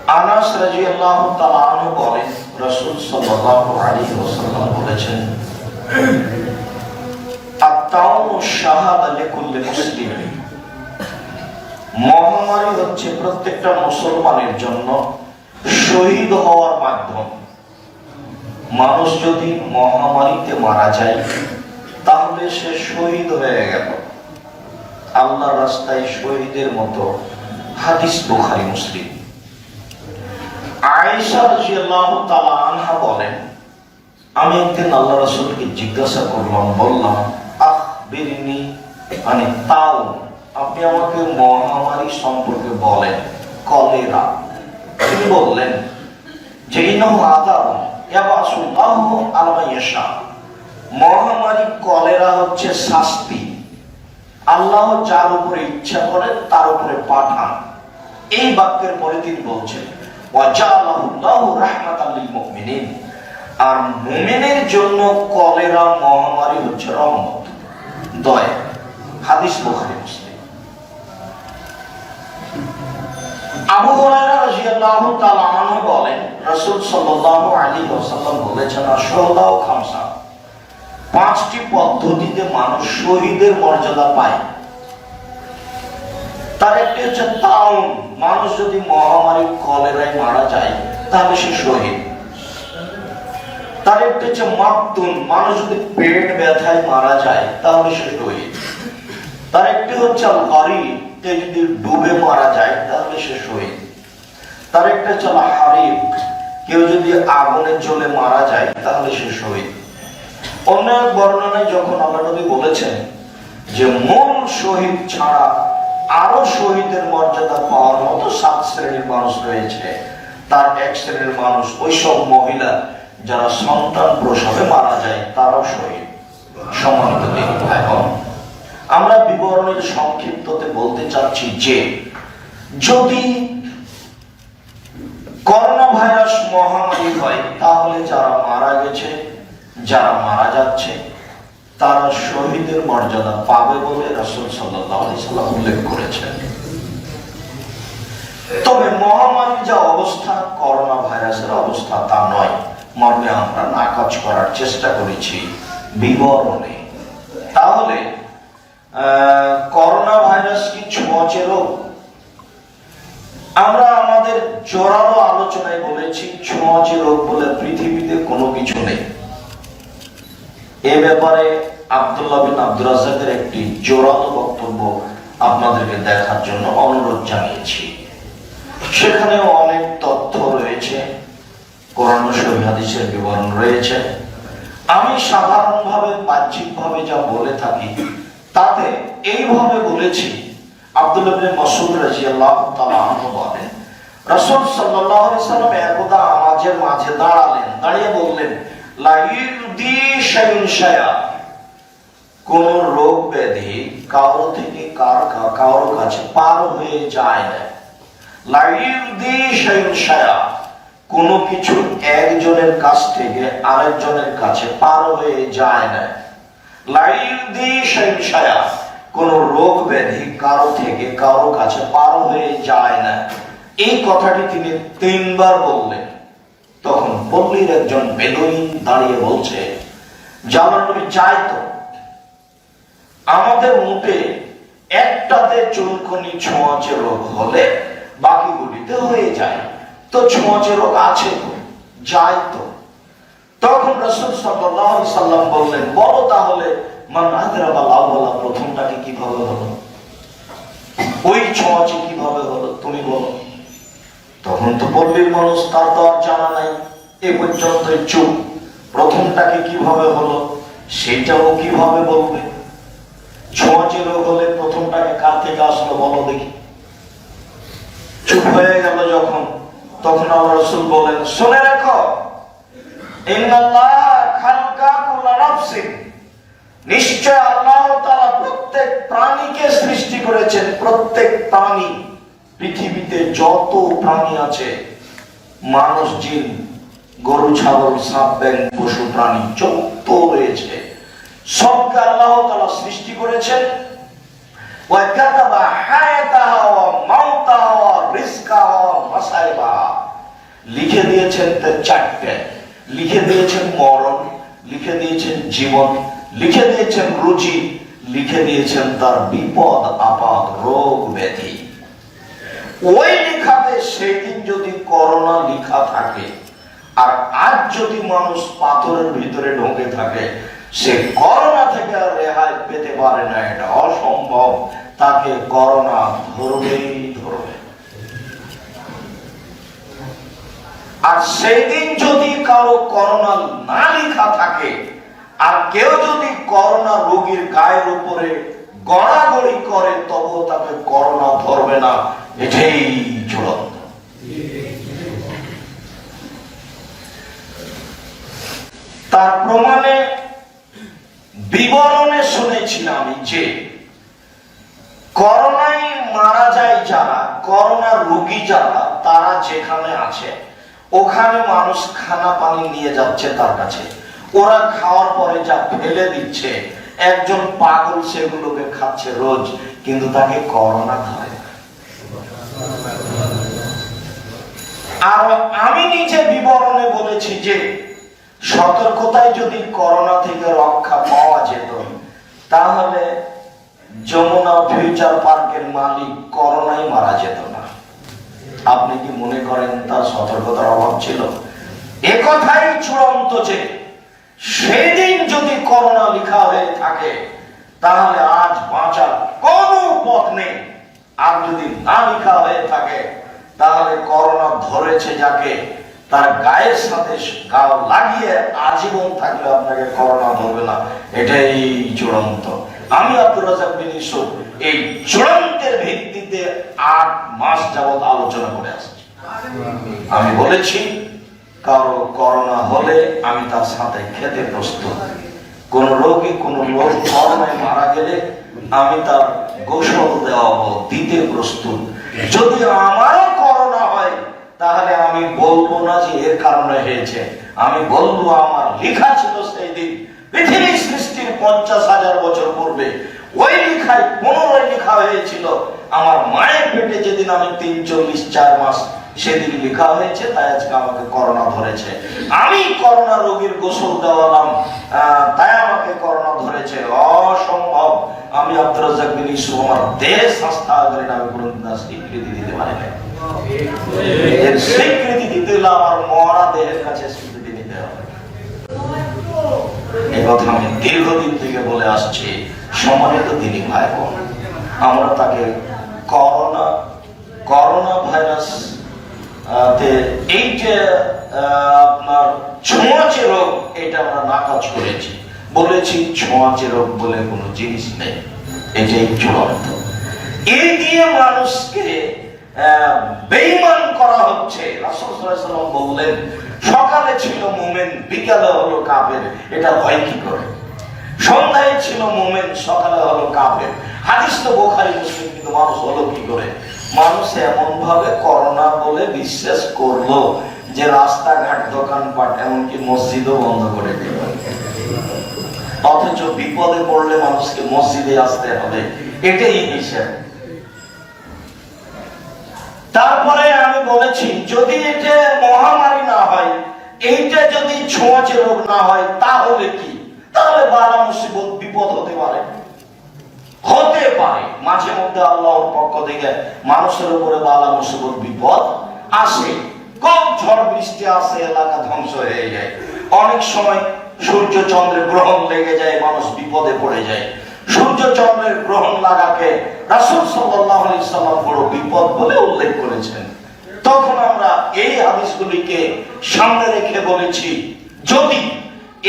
আনাস রাদিয়াল্লাহু তাআলা আনহু বলেন, রাসূল সাল্লাল্লাহু আলাইহি ওয়াসাল্লাম বলেছেন, আত-তাউনু শাহাদা লিকুল্লি মুসলিম। মহামারী হচ্ছে প্রত্যেকটা মুসলমানের জন্য শহীদ হওয়ার মাধ্যম। মানুষ যদি মহামারীতে মারা যায় তাহলে সে শহীদ হয়ে গেল, আল্লাহর রাস্তায় শহীদের মতো। হাদিস বুখারী মুসলিম। আয়েশা রাদিয়াল্লাহু তাআলা আনহা বলেন, আমি একদিন আল্লাহ রাসূলকে জিজ্ঞাসা করলাম, বললাম, আখবিরনি আনি তাউন, আপনি আমাকে মহামারী সম্পর্কে বলেন, কলেরা। তিনি বললেন যে ইন্নাহু আযাবুন ইয়াবাসুল্লাহু আলা মান ইয়াশা। মহামারী কলেরা হচ্ছে শাস্তি, আল্লাহ যার উপরে ইচ্ছা করেন তার উপরে পাঠান। এই বাক্যের পরে তিনি বলছেন, ওয়া জাআলাহুল্লাহু রাহমাতাল লিল মুমিনিন। আর মুমিনের জন্য কলেরা মহামারী হচ্ছে রহমত, দয়া। হাদিস বুখারী মুসলিম। আবু হুরায়রা রাদিয়াল্লাহু তাআলা আনহু বলেন, রাসূল সাল্লাল্লাহু আলাইহি ওয়াসাল্লাম বলেছেন, আশ-শুহাদাউ খামসা। পাঁচটি পদ্ধতিতে মানুষ শহীদের মর্যাদা পায়। তার একটি হচ্ছে তাউন, মানুষ যদি মহামারী কলেরায় মারা যায় তাহলে সে শহীদ। তার একটি হচ্ছে মাকতুন, মানুষ যদি পেট ব্যথায় মারা যায় তাহলে সে শহীদ। তার একটি হচ্ছে হারিক, যদি ডুবে মারা যায় তাহলে সে শহীদ। তার একটা হচ্ছে হারিক, কেউ যদি আগুনে জ্বলে মারা যায় তাহলে সে শহীদ। অন্য এক বর্ণনায় যখন আল্লাহ নবী বলেছেন যে মূল শহীদ ছাড়া আরো শহীদের মর্যাদা পাওয়ার মতো 7 শ্রেণীর মানুষ রয়েছে, তার এক শ্রেণীর মানুষ ওইসব মহিলা যারা সন্তান প্রসবে মারা যায়, তারাও শহীদ। সম্মানিত দিনী ভাই বোন, আমরা বিবরণের সংক্ষিপ্ততে বলতে চাচ্ছি যে যদি করোনা ভাইরাস মহামারী হয় তাহলে যারা মারা গেছে, যারা মারা যাচ্ছে, তারা শহীদের মর্যাদা পাবে বলে রাসূল সাল্লাল্লাহু আলাইহি ওয়াসাল্লাম উল্লেখ করেছেন। তবে মহামারীর যা অবস্থা, করোনা ভাইরাসের অবস্থা তা নয় মর্মে আমরা নাকচ করার চেষ্টা করেছি বিবরণে। তাহলে করোনা ভাইরাস কি ছোঁয়াচে রোগ? আমরা আমাদের জোরালো আলোচনায় বলেছি ছোঁয়াচে রোগ বলে পৃথিবীতে কোনো কিছু নেই। এ ব্যাপারে আব্দুল্লাহ বিন আব্দুর রাজ্জাকের একটি জোরালো বক্তব্য আপনাদেরকে দেখার জন্য অনুরোধ জানিয়েছি। সেখানেও অনেক তথ্য রয়েছে, কোরআন ও সহিহ হাদিসের বিবরণ রয়েছে। আমি সাধারণভাবে বাহ্যিকভাবে যা বলে থাকি তাতে এইভাবে বলেছি। আব্দুল্লাহ ইবনে মাসউদ রাদিয়াল্লাহু তাআলা আনহু বলেন, রাসূল সাল্লাল্লাহু আলাইহি ওয়াসাল্লাম একদা আমাদের মাঝে দাঁড়ালেন, দাঁড়িয়ে বললেন, লা ইউদি শাইউন শায়া। কোন রোগ ব্যাধি কারো থেকে কারো কাছে পার হয়ে যায় না। লা ইউদি শাইউন শায়া, কোন কিছু একজনের কাছ থেকে আরেকজনের কাছে পার হয়ে যায় না। লা ইউদি শাইউন শায়া, কোন রোগ ব্যাধি কারো থেকে কারো কাছে পার হয়ে যায় না। এই কথাটি তিনি 3 বার বললেন। তখন পল্লীর একজন বেদুইন দাঁড়িয়ে বলছে, জানার নবী, চাই তো আমাদের মুখে একটাতে চুলকুনি ছোঁয়াচে রোগ হলে বাকিগুলিতে হয়ে যায়, তো ছোঁয়াচে রোগ আছে তো, যাই তো। তখন রাসূল সাল্লাল্লাহু আলাইহি ওয়াসাল্লাম বললেন, বলো তাহলে মান আদরাকাল আউয়ালা, প্রথমটাকে কিভাবে হলো, ওই ছোঁয়াচে কিভাবে হলো, তুমি বলো। তখন তো পল্লীর মানুষ, তার তো আর জানা নাই, এ পর্যন্ত চুপ। প্রথমটাকে কিভাবে হলো সেটাও কিভাবে বলবে? ছোঁয়াচে রোগ হলে প্রথমটাকে কার থেকে আসলো বলো দেখি। চুপ হয়ে গেল যখন, তখন আল্লাহ রাসূল বলেন, শুনে রাখো, ইন্নাল্লাহ খালাকা কুল্লা নাফসিন, নিশ্চয় আল্লাহ তাআলা প্রত্যেক প্রাণীকে সৃষ্টি করেছেন। প্রত্যেক প্রাণী, পৃথিবীতে যত প্রাণী আছে, মানুষ, জিন, গরু, ছাগল, সাপ, ব্যাঙ, পশু প্রাণী যত রয়েছে, সবকে আল্লাহ তাআলা সৃষ্টি করেছেন। ওয়া কাতাবা হায়াতাহা ওয়া মাউতাহা ওয়া রিজকাহা ওয়া মাসাইবাহা, লিখে দিয়েছেন চারটে, লিখে দিয়েছেন মরণ, লিখে দিয়েছেন জীবন, লিখে দিয়েছেন রুচি, লিখে দিয়েছেন তার বিপদ আপদ রোগ ব্যাধি। ওই লেখাতে সেই দিন যদি করোনা লেখা থাকে, আর আজ যদি মানুষ পাথরের ভিতরে ঢোকে থাকে, সে করোনা থেকে আর রেহাই পেতে পারে না, এটা অসম্ভব। তাকে করোনা ধরবেই ধরবে। আর সেই দিন যদি কারো করোনা না লেখা থাকে, আর কেউ যদি করোনা রোগীর গায়ের উপরে গড়াগড়ি করে, তবুও তাকে করোনা ধরবে না, এটাই চূড়ান্ত। তার প্রমাণে বিবরণে শুনেছি আমি যে করোনায় মারা যায় যারা, করোনা রোগী যারা, তারা যেখানে আছে ওখানে মানুষ খানা পানি নিয়ে যাচ্ছে তার কাছে, ওরা খাওয়ার পরে যা ফেলে দিচ্ছে, একজন পাগল সেগুলোকে খাচ্ছে রোজ, কিন্তু তাকে করোনা ধরে। আর আমি নিজে বিবরণে বলেছি যে সতর্কতায় যদি করোনা থেকে রক্ষা পাওয়া যেত, তাহলে যমুনা ফিউচার পার্কের মালিক করোনায় মারা যেত না। আপনি কি মনে করেন তার সতর্কতার অভাব ছিল? একথাই চূড়ান্ত যে সেদিন যদি করোনা লেখা হয়ে থাকে, তাহলে আজ বাঁচার কোনো পথ নেই। আর যদি না লেখা হয়ে থাকে, তাহলে করোনা ধরেছে যাকে, তার গায়ের সাথে গাও লাগিয়ে আজীবন থাকলে আপনাকে করোনা ধরবে না, এটাই চূড়ান্ত। আমি আব্দুর রাজ্জাক বিন ইউসুফ এই চূড়ান্তের ভিত্তিতে 8 মাস যাবত আলোচনা করে আসছি। আমি বলেছি কারো করোনা হলে আমি তার সাথে খেতে প্রস্তুত। কোন রোগী কোন লোক করোনায় মারা গেলে আমি তার গোসল দেওয়াবো, দিতে প্রস্তুত। যদি আমারও করোনা হয়, তাহলে আমি বলবো না যে এর কারণে হয়েছে, আমি বলবো আমার লেখা ছিল সেই দিন পৃথিবী সৃষ্টির 50,000 বছর পূর্বে, ওই লেখায় 15 লেখা হয়েছিল আমার মায়ের পেটে যেদিন আমি 3-4 মাস, সেদিন লেখা হয়েছে, তাই আজকে আমাকে করোনা ধরেছে। আমি করোনা রোগীর গোসল দেওয়ালাম, তাই আমাকে করোনা ধরেছে, অসম্ভব। আমি আব্দুর রাজ্জাক বিন ইউসুফ আমার দেশ সংস্থা আগে আমি কোনদিন স্বীকৃতি দিতে পারি না। এর স্বীকৃতি দিতে হলে আমার মরা দেহের কাছে স্বীকৃতি নিতে হবে। এই কথা আমি দীর্ঘদিন থেকে বলে আসছি। সম্মানিত দিনী ভাই বোন, আমরা তাকে করোনা ভাইরাস এই যে আপনার ছোঁয়াচে রোগ, এটা আমরা নাকচ করেছি, বলেছি ছোঁয়াচে রোগ বলে কোনো জিনিস নেই, এটাই চূড়ান্ত। এই দিয়ে মানুষকে বেঈমান করা হচ্ছে। রাসূল সাল্লাল্লাহু আলাইহি ওয়াসাল্লাম বললেন, সকালে ছিল মুমিন, বিকালে হলো কাফের। এটা হয় কি করে? সন্ধ্যায় ছিল মুমিন, সকালে হলো কাফের। হাদিস তো বুখারী মুসলিম, কিন্তু মানুষ হলো কি করে? মানুষ এমন ভাবে করোনা বলে বিশ্বাস করলো যে রাস্তাঘাট, দোকানপাট, এমনকি মসজিদও বন্ধ করে দিল। অথচ বিপদে পড়লে মানুষকে মসজিদে আসতে হবে, এটাই হিসাব। তারপরে আমি বলেছি যদি এটা মহামারী না হয়, এইটা যদি ছোঁয়াচে রোগ না হয়, তাহলে কি? তাহলে বালা মুসিবত, বিপদ হতে পারে। মাঝে মধ্যে আল্লাহর পক্ষ থেকে মানুষের উপরে বালা মুসিবত, বিপদ আসে। কম ঝড় বৃষ্টি আসে, এলাকা ধ্বংস হয়ে যায়। অনেক সময় সূর্য চন্দ্রের গ্রহণ লেগে যায়, মানুষ বিপদে পড়ে যায়। সূর্য চন্দ্রের গ্রহণ লাগাকে রাসূল সাল্লাল্লাহু আলাইহি ওয়াসাল্লাম বড় বিপদ বলে উল্লেখ করেছেন। তখন আমরা এই হাদিসগুলিকে সামনে রেখে বলেছি, যদি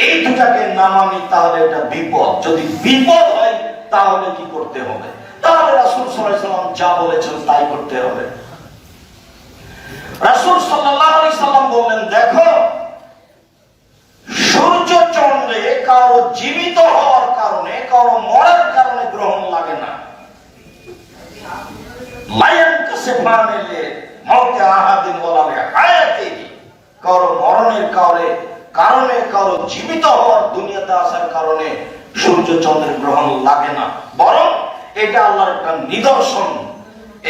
এই দুটাকে না মানি তাহলে এটা বিপদ। যদি বিপদ হয় তাহলে কি করতে হবে? তাহলে রাসূল সাল্লাল্লাহু আলাইহি ওয়াসাল্লাম যা বলেছেন তাই করতে হবে। রাসূল সাল্লাল্লাহু আলাইহি ওয়াসাল্লাম বললেন, দেখো, সূর্য চন্দ্রে কারো জীবিত হওয়ার কারণে, কারো মরার কারণে গ্রহণ লাগে না। কারো মরণের কারণে, কারো জীবিত হওয়ার, দুনিয়াতে আসার কারণে সূর্য চন্দ্রের গ্রহণ লাগে না, বরং এটা আল্লাহর একটা নিদর্শন।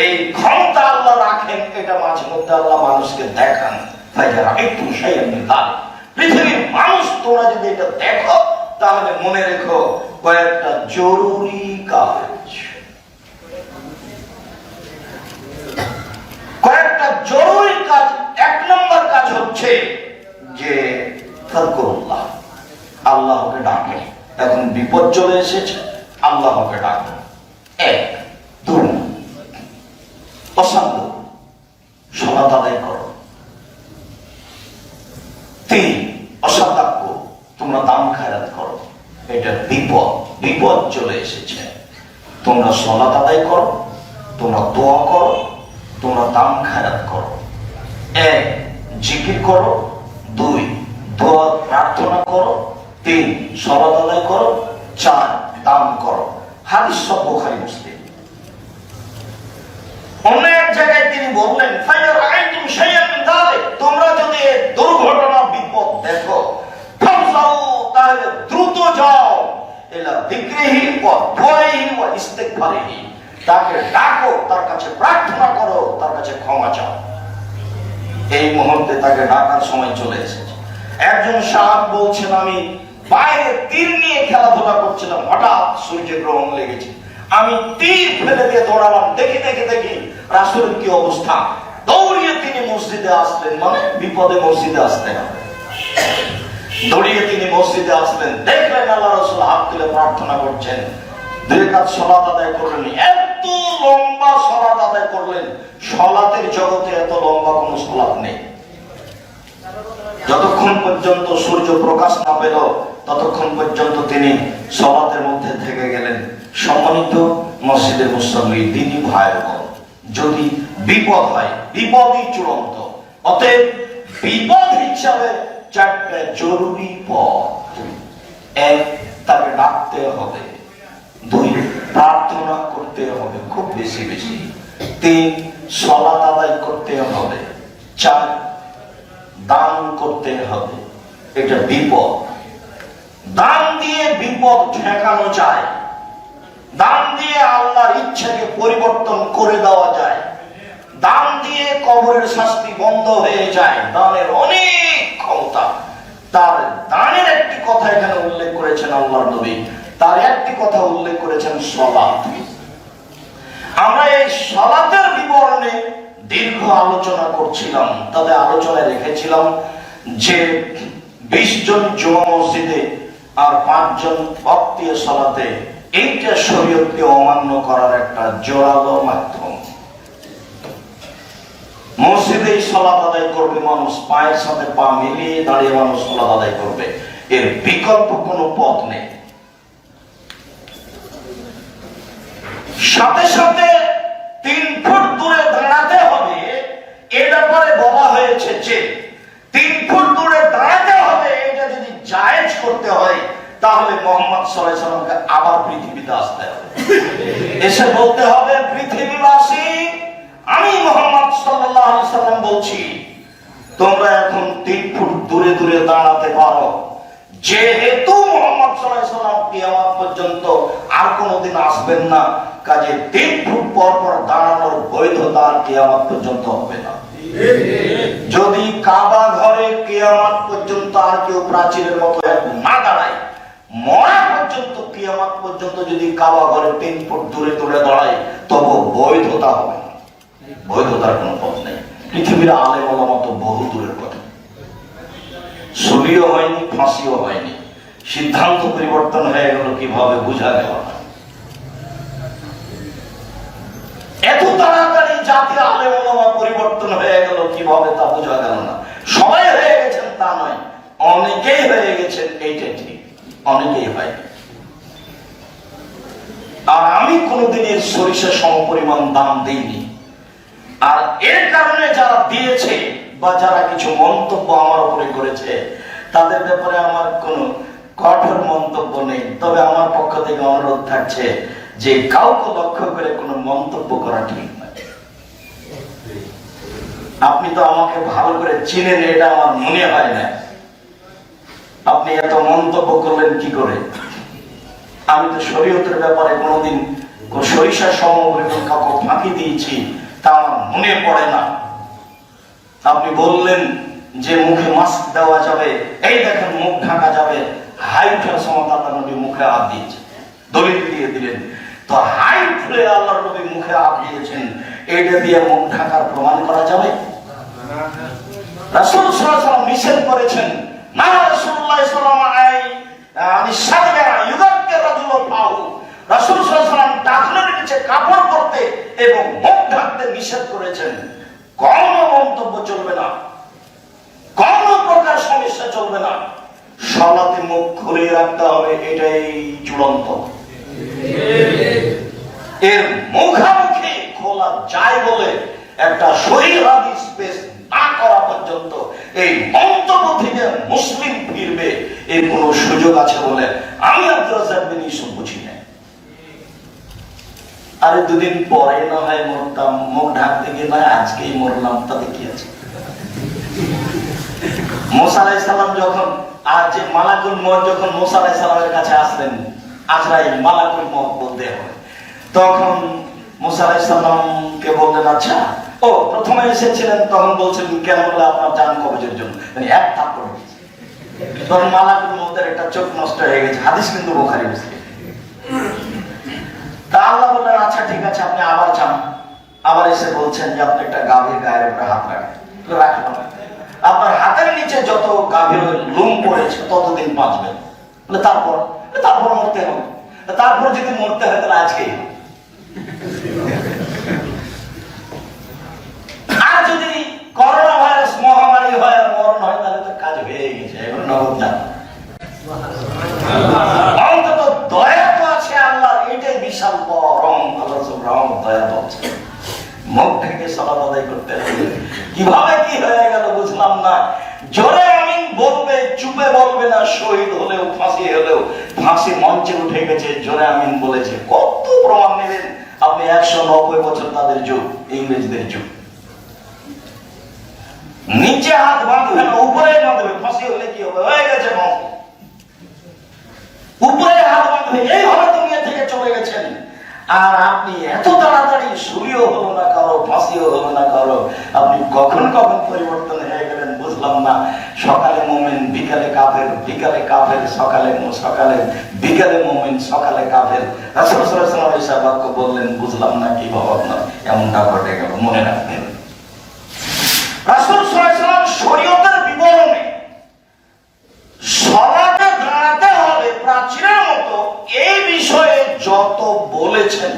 এই ক্ষমতা আল্লাহ রাখেন, এটা মাঝে মধ্যে আল্লাহ মানুষকে দেখান। পৃথিবীর মানুষ, তোমরা যদি এটা দেখো তাহলে মনে রেখো কয়েকটা জরুরি কাজ, কয়েকটা জরুরি কাজ। এক নম্বর কাজ হচ্ছে যে আল্লাহকে ডাকে। এখন বিপদ চলে এসেছে, আল্লাহকে ডাকে। এক, দুই, অসাঙ্গ সালাত আদায় করো। তিন, অসাদাক্য, তোমরা দান খায়রাত করো। এটা বিপদ, বিপদ চলে এসেছে। তোমরা সালাত আদায় করো, তোমরা দোয়া করো, তোমরা দান খায়রাত করো। এক, জিকির করো। দুই, দোয়া প্রার্থনা করো। তিন, সালাত আদায় করো। চার, দান করো। হাদিস সব বুখারী মুসলিম। অন্য এক জায়গায় তিনি বললেন, তোমরা যদি দুর্ঘটনা বিপদ দেখো, তাহলে দ্রুত যাও তাকে ডাকো, তার কাছে প্রার্থনা করো, তার কাছে ক্ষমা চাও। এই মুহূর্তে তাকে ডাকার সময় চলে এসেছে। একজন সাহাব বলছেন, আমি বাইরে তীর নিয়ে খেলাধুলা করছিলাম, হঠাৎ সূর্যগ্রহণ লেগেছে, আমি তীর ফেলে দিয়ে দৌড়ালাম, দেখি রাসূলের কি অবস্থা। দৌড়িয়ে তিনি মসজিদে আসলেন, মানে বিপদে মসজিদে আসতেন। দৌড়িয়ে তিনি মসজিদে আসলেন, দেখলেন আল্লাহ রাসূল হাত তুলে প্রার্থনা করছেন, দুই রাকাত সালাত আদায় করলেন। এত লম্বা সালাত আদায় করলেন, সালাতের জগতে এত লম্বা কোন সালাত নেই। যতক্ষণ পর্যন্ত সূর্য প্রকাশ না পেল ততক্ষণ পর্যন্ত তিনি সালাতের মধ্যে থেকে গেলেন। সম্মানিত মসজিদের মুসল্লি, দিনই ভয়াবহ। যদি বিপদ হয়, বিপদই চূড়ান্ত। অতএব বিপদ হিসাবে চারটা জরুরি পথ। এক, তাকে ডাকতে হবে। দুই, প্রার্থনা করতে হবে খুব বেশি বেশি। তিন, সালাত আদায় করতে হবে। চার, দান করতে হবে। এটা বিপদ। দান দিয়ে বিপদ ঠেকানো যায়, দান দিয়ে আল্লাহর ইচ্ছাকে পরিবর্তন করে দেওয়া যায়, দান দিয়ে কবরের শাস্তি বন্ধ হয়ে যায়। দানের অনেক ক্ষমতা। তার দানের একটি কথা এখানে উল্লেখ করেছেন আল্লাহর নবী, তার একটি কথা উল্লেখ করেছেন সালাত। আমরা এই সালাতের বিবরণে দীর্ঘ আলোচনা করছিলাম। তবে আলোচনায় রেখেছিলাম যে 20 জন জুমা মসজিদে আর 5 জন বক্তিয়া সালাতে, এইটা শরীয়তকে অমান্য করার একটা জোরালো মাধ্যম। মসজিদে সালাত আদায় করবে মানুষ, পায়ের সাথে পা মিলিয়ে দাঁড়িয়ে মানুষ সালাত আদায় করবে, এর বিকল্প কোনো পথ নেই। সাথে সাথে 3 ফুট দূরে দাঁড়াতে হবে, এ ব্যাপারে বলা হয়েছে যে 3 ফুট দূরে দাঁড়াতে হবে। এটা যদি জায়েজ করতে হয় তাহলে মুহাম্মদ সাল্লাল্লাহু আলাইহি সাল্লামকে আবার পৃথিবীতে আসতে হবে, এসে বলতে হবে, পৃথিবীবাসী, আমি মুহাম্মদ সাল্লাল্লাহু আলাইহি সাল্লাম বলছি, তোমরা এখন 3 ফুট দূরে দূরে দাঁড়াতে পারো। যেহেতু মুহাম্মদ সাল্লাল্লাহু আলাইহি সাল্লাম কিয়ামত পর্যন্ত আর কোনদিন আসবেন না, কাজে 3 ফুট পর পর দাঁড়ানোর বৈধতা কিয়ামত পর্যন্ত হবে না। যদি কাবা ঘরে কিয়ামত পর্যন্ত আর কেউ প্রাচীরের মতো না দাঁড়ায়, মরা পর্যন্ত কিয়ামত পর্যন্ত যদি কাবা ঘরে 3 ফুট দূরে দূরে দাঁড়ায়, তবু বৈধতা হবে না। বৈধতার কোনো পথ নেই। পৃথিবীর আলেম ওলামা তো বহু দূরের কথা, সুলিও হয়নি, ফাঁসিও হয়নি, সিদ্ধান্ত পরিবর্তন হয়ে গেল কিভাবে বোঝা গেল না। এত তাড়াতাড়ি জাতীয় আলেম ওলামা পরিবর্তন হয়ে গেল কিভাবে তা বোঝা গেল না। সবাই হয়ে গেছেন তা নয়, অনেকেই হয়ে গেছেন, এইটা ঠিক, অনেকেই হয়নি। আর আমি কোনদিনের সরিষা সমপরিমাণ দাম দিইনি। আর এর কারণে যারা দিয়েছে বা যারা কিছু মন্তব্য আমার উপরে করেছে, তাদের ব্যাপারে আমার কোনো কঠোর মন্তব্য নেই। তবে আমার পক্ষ থেকে অনুরোধ থাকছে যে কাউকে লক্ষ্য করে কোনো মন্তব্য করা ঠিক নয়। আপনি তো আমাকে ভালো করে চিনেন, এটা আমার মনে হয় না। আপনি এত মন্তব্য করলেন কি করে? আমি তো শরীয়তের ব্যাপারে কোনোদিন সরিষা সমপরিমাণ কাউকে ফাঁকি দিয়েছি তা আমার মনে পড়ে না। আপনি বললেন যে মুখে মাস্ক দেওয়া যাবে, এই দেখেন মুখ ঢাকা যাবে, হাই উঠার সময় আল্লাহ নবী মুখে হাত দিয়েছে, দলিল দিয়ে দিলেন। তো হাই ফুলে আল্লাহ নবী মুখে হাত দিয়েছেন, এটা দিয়ে মুখ ঢাকার প্রমাণ করা যাবে? রাসূল সাল্লাল্লাহু আলাইহি ওয়াসাল্লাম নিষেধ করেছেন, না রাসূলুল্লাহ সাল্লাল্লাহু আলাইহি ওয়াসাল্লাম ইউগাক্কির রাজুল ফাহু, রাসূল সাল্লাল্লাহু আলাইহি ওয়াসাল্লাম টাকনোর নিচে কাপড় পরতে এবং মুখ ঢাকতে নিষেধ করেছেন। কোন মন্তব্য চলবে না, কোন প্রকার সমস্যা চলবে না, সালাতে মুখ খুলে রাখতে হবে, এটাই চূড়ান্ত। এর মুখামুখি খোলা যায় বলে একটা সহিহ হাদিস পেশ না করা পর্যন্ত এই মন্তব্য থেকে মুসলিম ফিরবে এর কোন সুযোগ আছে বলে আমি আব্দুর রাজ্জাক বিন ইউসুফ বুঝি না। আরে দুদিন পরে না হয় মরতাম, মুখ ঢাকতে গিয়ে না আজকেই মরলাম, তাতে কি আছে? মুসা আলাইহিস সালাম যখন যে মালাকুল মউত যখন মুসা আলাইহিস সালামের কাছে আসলেন, আজরাইল মালাকুল মউত বলতে হয়, তখন মুসা আলাইহিস সালামকে বললেন, আচ্ছা ও প্রথমে এসেছিলেন তখন বলছিলেন কেন? বলে আপনার জান কবজের জন্য, মানে এক থাপ্পড় দিয়েছে। তখন মালাকুল মউতের একটা চোখ নষ্ট হয়ে গেছে, হাদিস কিন্তু বুখারী মুসলিম। তা আল্লাহ বললেন, আচ্ছা ঠিক আছে, আপনি আবার যান। আবার এসে বলছেন যে আপনি একটা গাভীর গায়ের উপরে হাত রাখেন, রাখলাম। আপনার হাতের নিচে যত গাভীর লোম পড়েছে ততদিন বাঁচবেন। তারপর মরতে হবে, তারপর যদি মরতে হয় তাহলে আজকেই। আর যদি করোনা ভাইরাস মহামারী হয় আর মরণ হয় তাহলে তো কাজ হয়ে গেছে, এখন নগদ যান। অন্তত দয়া তো আছে আল্লাহর, এটাই বিশাল বরং আল্লাহ সুবহানাহু ওয়া তাআলা বলছে। মুখ থেকে সালাত আদায় করতে হবে। কিভাবে কি হয়ে গেল বুঝলাম না। জোরে আমিন বলবে, চুপে বলবে না, শহীদ হলেও ফাঁসি হলেও ফাঁসি মঞ্চে উঠে গেছে, জোরে আমিন বলেছে। কত প্রমাণ নেবেন আপনি? 190 বছর তাদের যুগ, ইংরেজদের যুগ। নিচে হাত বাঁধবে না, উপরে বাঁধবে, ফাঁসি হলে কি হবে? হয়ে গেছে ফাঁসি। উপরে হাত বাঁধবে, এইভাবে দুনিয়া থেকে চলে গেছেন। আর আপনি এত তাড়াতাড়ি শুরুও হলো না কারো, ফাঁসিও হলো না কারো, আপনি কখন কখন পরিবর্তন হয়ে গেলেন বুঝলাম না। সকালে মুমিন, বিকালে কাফের, বিকালে কাফের, সকালে বিকালে মুমিন, সকালে কাফের। রাসূল সাল্লাল্লাহু আলাইহি ওয়াসাল্লাম এই বাক্য বললেন, বুঝলাম না কিভাবে আপনার এমনটা ঘটে গেল। মনে রাখবেন, রাসূল সাল্লাল্লাহু আলাইহি ওয়াসাল্লাম শরীয়তের বিবরণে সালাতে দাঁড়াতে হবে প্রাচীরের মতো এই বিষয়ে যত বলেছেন,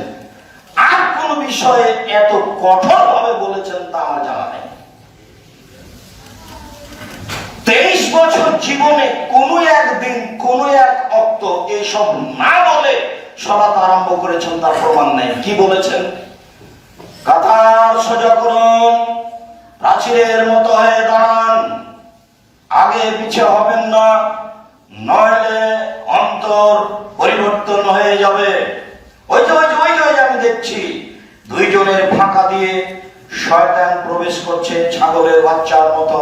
আর কোন বিষয়ে এত কঠোর ভাবে বলেছেন তা আমার জানা নেই। 23 বছর জীবনে কোন একদিন কোন এক অক্ত এসব না বলে সালাত আরম্ভ করেছেন তার প্রমাণ নেই। কি বলেছেন? কাতার সোজা করুন, প্রাচীরের মতো হয়ে দাঁড়ান, আগে পিছে হবেন না, নইলে অন্তর পরিবর্তন হয়ে যাবে। ওই যে আমি দেখছি দুইজনের ফাঁকা দিয়ে শয়তান প্রবেশ করছে ছাগলের বাচ্চার মতো।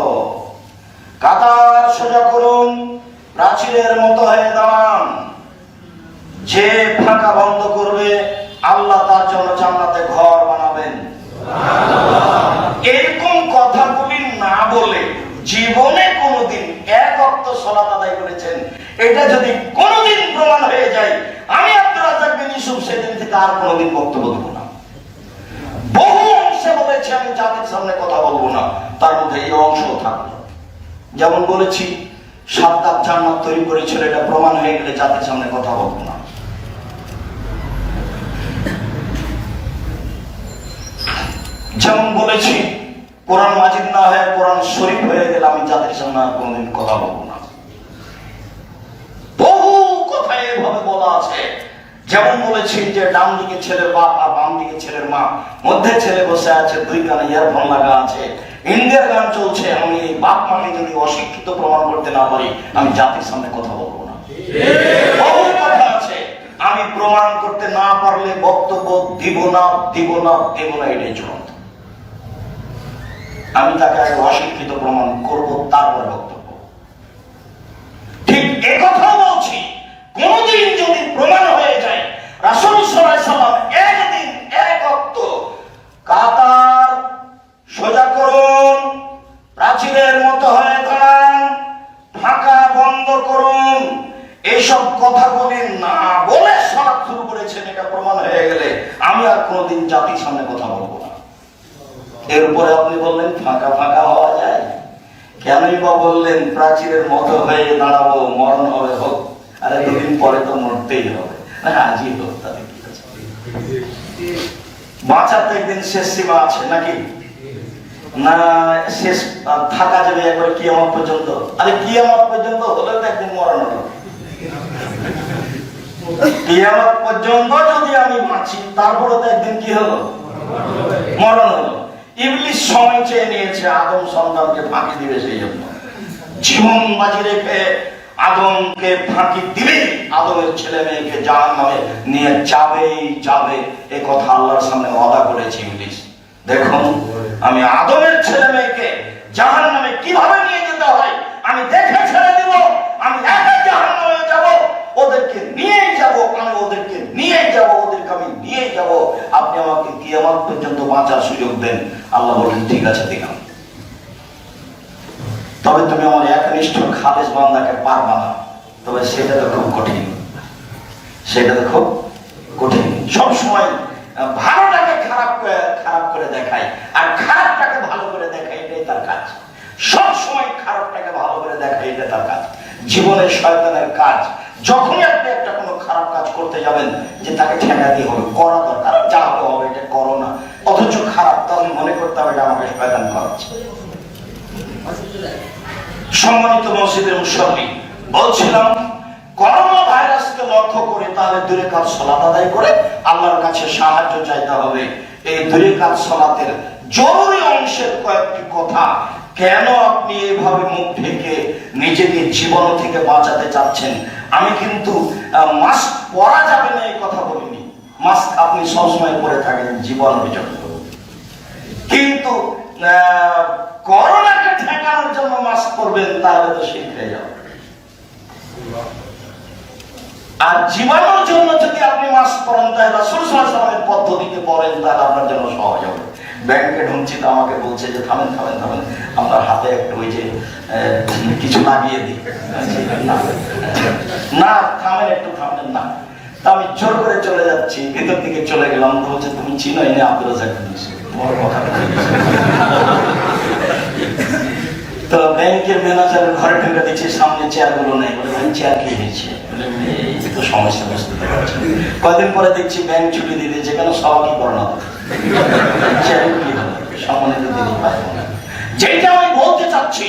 কাতার সোজা করুন, প্রাচীরের মতো হয়ে দাঁড়ান। যে ফাঁকা বন্ধ করবে আল্লাহ তার জন্য জান্নাতে ঘর বানাবেন। এরকম কথাগুলি না বলে জীবনে কোনদিন এক ওয়াক্ত সালাত আদায় করেছেন, এটা যদি কোনদিন প্রমাণ হয়ে যায়, আমি আব্দুর রাজ্জাক বিন ইউসুফ সেদিন থেকে আর কোনদিন বক্তব্য দেব না। বহু অংশে বলেছি আমি জাতির সামনে কথা বলবো না, তার মধ্যে এই অংশও থাকবে। যেমন বলেছি 7 ধাপ জান্নাত তৈরি করেছিল, এটা প্রমাণ হয়ে গেলে জাতির সামনে কথা বলবো না। যেমন বলেছি কোরআন মাজিদ না হয়ে কোরআন শরীফ হয়ে গেলে আমি জাতির সামনে আর কোনদিন কথা বলবো না। বহু কথা এভাবে বলা আছে। যেমন বলেছি যে ডান দিকে ছেলের বাপ আর বাম দিকে ছেলের মা, মধ্যে ছেলে বসে আছে, 2 কানে ইয়ারফোন লাগা আছে, ইন্ডিয়ার গান চলছে। আমি এই বাপ মাকে যদি অশিক্ষিত প্রমাণ করতে না পারি আমি জাতির সামনে কথা বলবো না। বহু কথা আছে, আমি প্রমাণ করতে না পারলে বক্তব্য দিব না। এটাই চূড়ান্ত। আমি তাকে আগে অশিক্ষিত প্রমাণ করব, তারপরে বক্তব্য। ঠিক একথা বলছি, কোনদিন যদি প্রমাণ হয়ে যায় রাসূল সাল্লাল্লাহু আলাইহি ওয়াসাল্লাম একদিন এক ওয়াক্ত কাতার সোজা করুন, প্রাচীর প্রাচীরের মতো হয়ে দাঁড়ান, ফাঁকা বন্ধ করুন। এইসব কথাগুলি না বলে সালাত শুরু করেছেন, এটা প্রমাণ হয়ে গেলে আমি আর কোনোদিন জাতির সামনে কথা বলবো না। এর উপরে আপনি বললেন ফাঁকা ফাঁকা হওয়া যায়, কেনই বা বললেন প্রাচীরের মতো হয়ে দাঁড়াবো, মরণ হবে হোক, আরে দুদিন পরে তো মরতেই হবে, আজই হোক, তাতে কি আছে? বাঁচার তো একদিন শেষ সীমা আছে নাকি না? শেষ থাকা যাবে একবার কিয়ামত পর্যন্ত? আরে কিয়ামত পর্যন্ত হলে তো একদিন মরণ হলো। কিয়ামত পর্যন্ত যদি আমি বাঁচি, তারপরে তো একদিন কি হলো? মরণ হলো। ইবলিস সময় চেয়ে নিয়েছে আদম সন্তানকে ফাঁকি দিবে, সেই জন্য জীবন বাজি রেখে আদমকে ফাঁকি দিবে, আদমের ছেলে মেয়েকে জাহান্নামে নিয়ে যাবেই যাবে, এ কথা আল্লাহর সামনে ওয়াদা করেছে ইবলিস। দেখুন, আমি আদমের ছেলে মেয়েকে জাহান্নামে কিভাবে নিয়ে যেতে হয় আমি দেখে ছেড়ে দিব, আমি একা জাহান্নামে যাব, ওদেরকে নিয়েই যাব, আমি ওদেরকে নিয়েই যাব, ওদেরকে আমি নিয়েই যাব, আপনি আমাকে কিয়ামত পর্যন্ত বাঁচার সুযোগ দেন। আল্লাহ বলেন ঠিক আছে দিলাম, তবে তুমি আমার একনিষ্ঠ খালেস বান্দাকে পারবা না। তবে সেটা তো খুব কঠিন, সেটা তো খুব কঠিন। সবসময় ভালোটাকে খারাপ করে দেখায় আর খারাপটাকে ভালো করে দেখায়, এটাই তার কাজ। সবসময় খারাপটাকে ভালো করে দেখায়, এটা তার কাজ। জীবনের শয়তানের কাজ, যখনই আপনি একটা কোনো খারাপ কাজ করতে যাবেন, যে তাকে ঠেকা দিয়ে হবে, করা দরকার, যা হবে এটা করো না, অথচ খারাপ, তখন মনে করতে হবে এটা আমাকে শয়তান করাচ্ছে। সম্মানিত মসজিদের মুসল্লি, বলছিলাম করোনা ভাইরাসকে লক্ষ্য করে তাহলে দূরে কাজ সালাত আদায় করে আল্লাহর কাছে সাহায্য চাইতে হবে। এই দূরে কাজ সালাতের জরুরি অংশের কয়েকটি কথা কেন আপনি এইভাবে মুখ ঢেকে নিজেকে জীবন থেকে বাঁচাতে চাচ্ছেন। আমি কিন্তু মাস্ক পরা যাবে না এই কথা বলিনি, মাস্ক আপনি সবসময় পরে থাকেন জীবনের জন্য, কিন্তু করোনাকে ঠেকানোর জন্য মাস্ক পরবেন তাহলে তো শিরক হয়ে যাবে। আর জীবাণুর জন্য যদি আপনি মাস্ক পরেন তাহলে রাসূল সাল্লাল্লাহু আলাইহি ওয়াসাল্লামের পদ্ধতিতে পরেন, তাহলে আপনার জন্য সহজ হবে। ব্যাংকে ঢুকছি তো আমাকে বলছে যে থামেন থামেন থামেন, আপনার হাতে একটু ওই যে কিছু লাগিয়ে দিই, না থামেন, একটু থামেন না। তা আমি জোর করে চলে যাচ্ছি, ভিতর দিকে চলে গেলাম, তো বলছে তুমি চিনো এনে আব্দুল রাজ্জাক, তোমার কথা। তো ব্যাংকের ম্যানেজারের ঘরে ঢুকে দিচ্ছে, সামনে চেয়ার গুলো নেই, বলে চেয়ার কে দিয়েছে, তো সমস্যা বুঝতে পারছেন। কয়েকদিন পরে দেখছি ব্যাংক ছুটি দিয়ে দিয়েছে, কেন সবাই কি করোনা, চেয়ার কি হবে, সম্মানিত দিদি ভাই বোন, যেটা আমি বলতে চাচ্ছি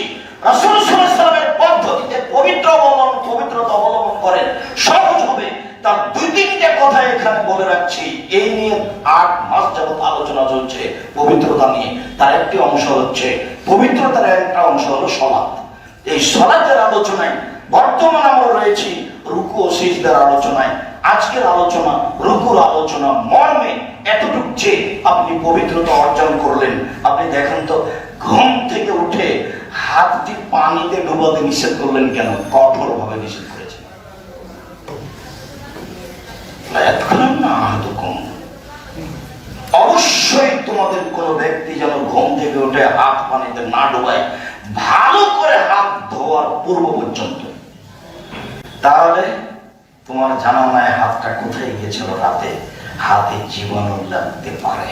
রাসূল সাল্লাল্লাহু আলাইহি ওয়াসাল্লামের পদ্ধতিতে পবিত্রতা অবলম্বন করেন, সহজ হবে। তার দুই তিনটে কথা এখানে বলে রাখছি। এই নিয়ে 8 মাস যাবত আলোচনা চলছে পবিত্রতা নিয়ে। তার একটি অংশ হচ্ছে পবিত্রতার, একটা অংশ হলো সালাত। এই সালাতের আলোচনায় বর্তমান আমরা রয়েছি রুকু ও সিজদার আলোচনায়। আজকের আলোচনা রুকুর আলোচনা মর্মে এতটুকু যে আপনি পবিত্রতা অর্জন করলেন। আপনি দেখেন তো, ঘুম থেকে উঠে হাতটি পানিতে ডুবাতে নিষেধ করলেন কেন? কঠোর ভাবে নিষেধ করেছেন। অবশ্যই তোমাদের কোন ব্যক্তি যেন ঘুম থেকে উঠে হাত পানিতে না ডুবায়, ভালো করে হাত ধোয়ার পূর্ব পর্যন্ত। তাহলে তোমার জানা নাই হাতটা কোথায় গিয়েছিল রাতে, হাতে জীবাণু লাগতে পারে।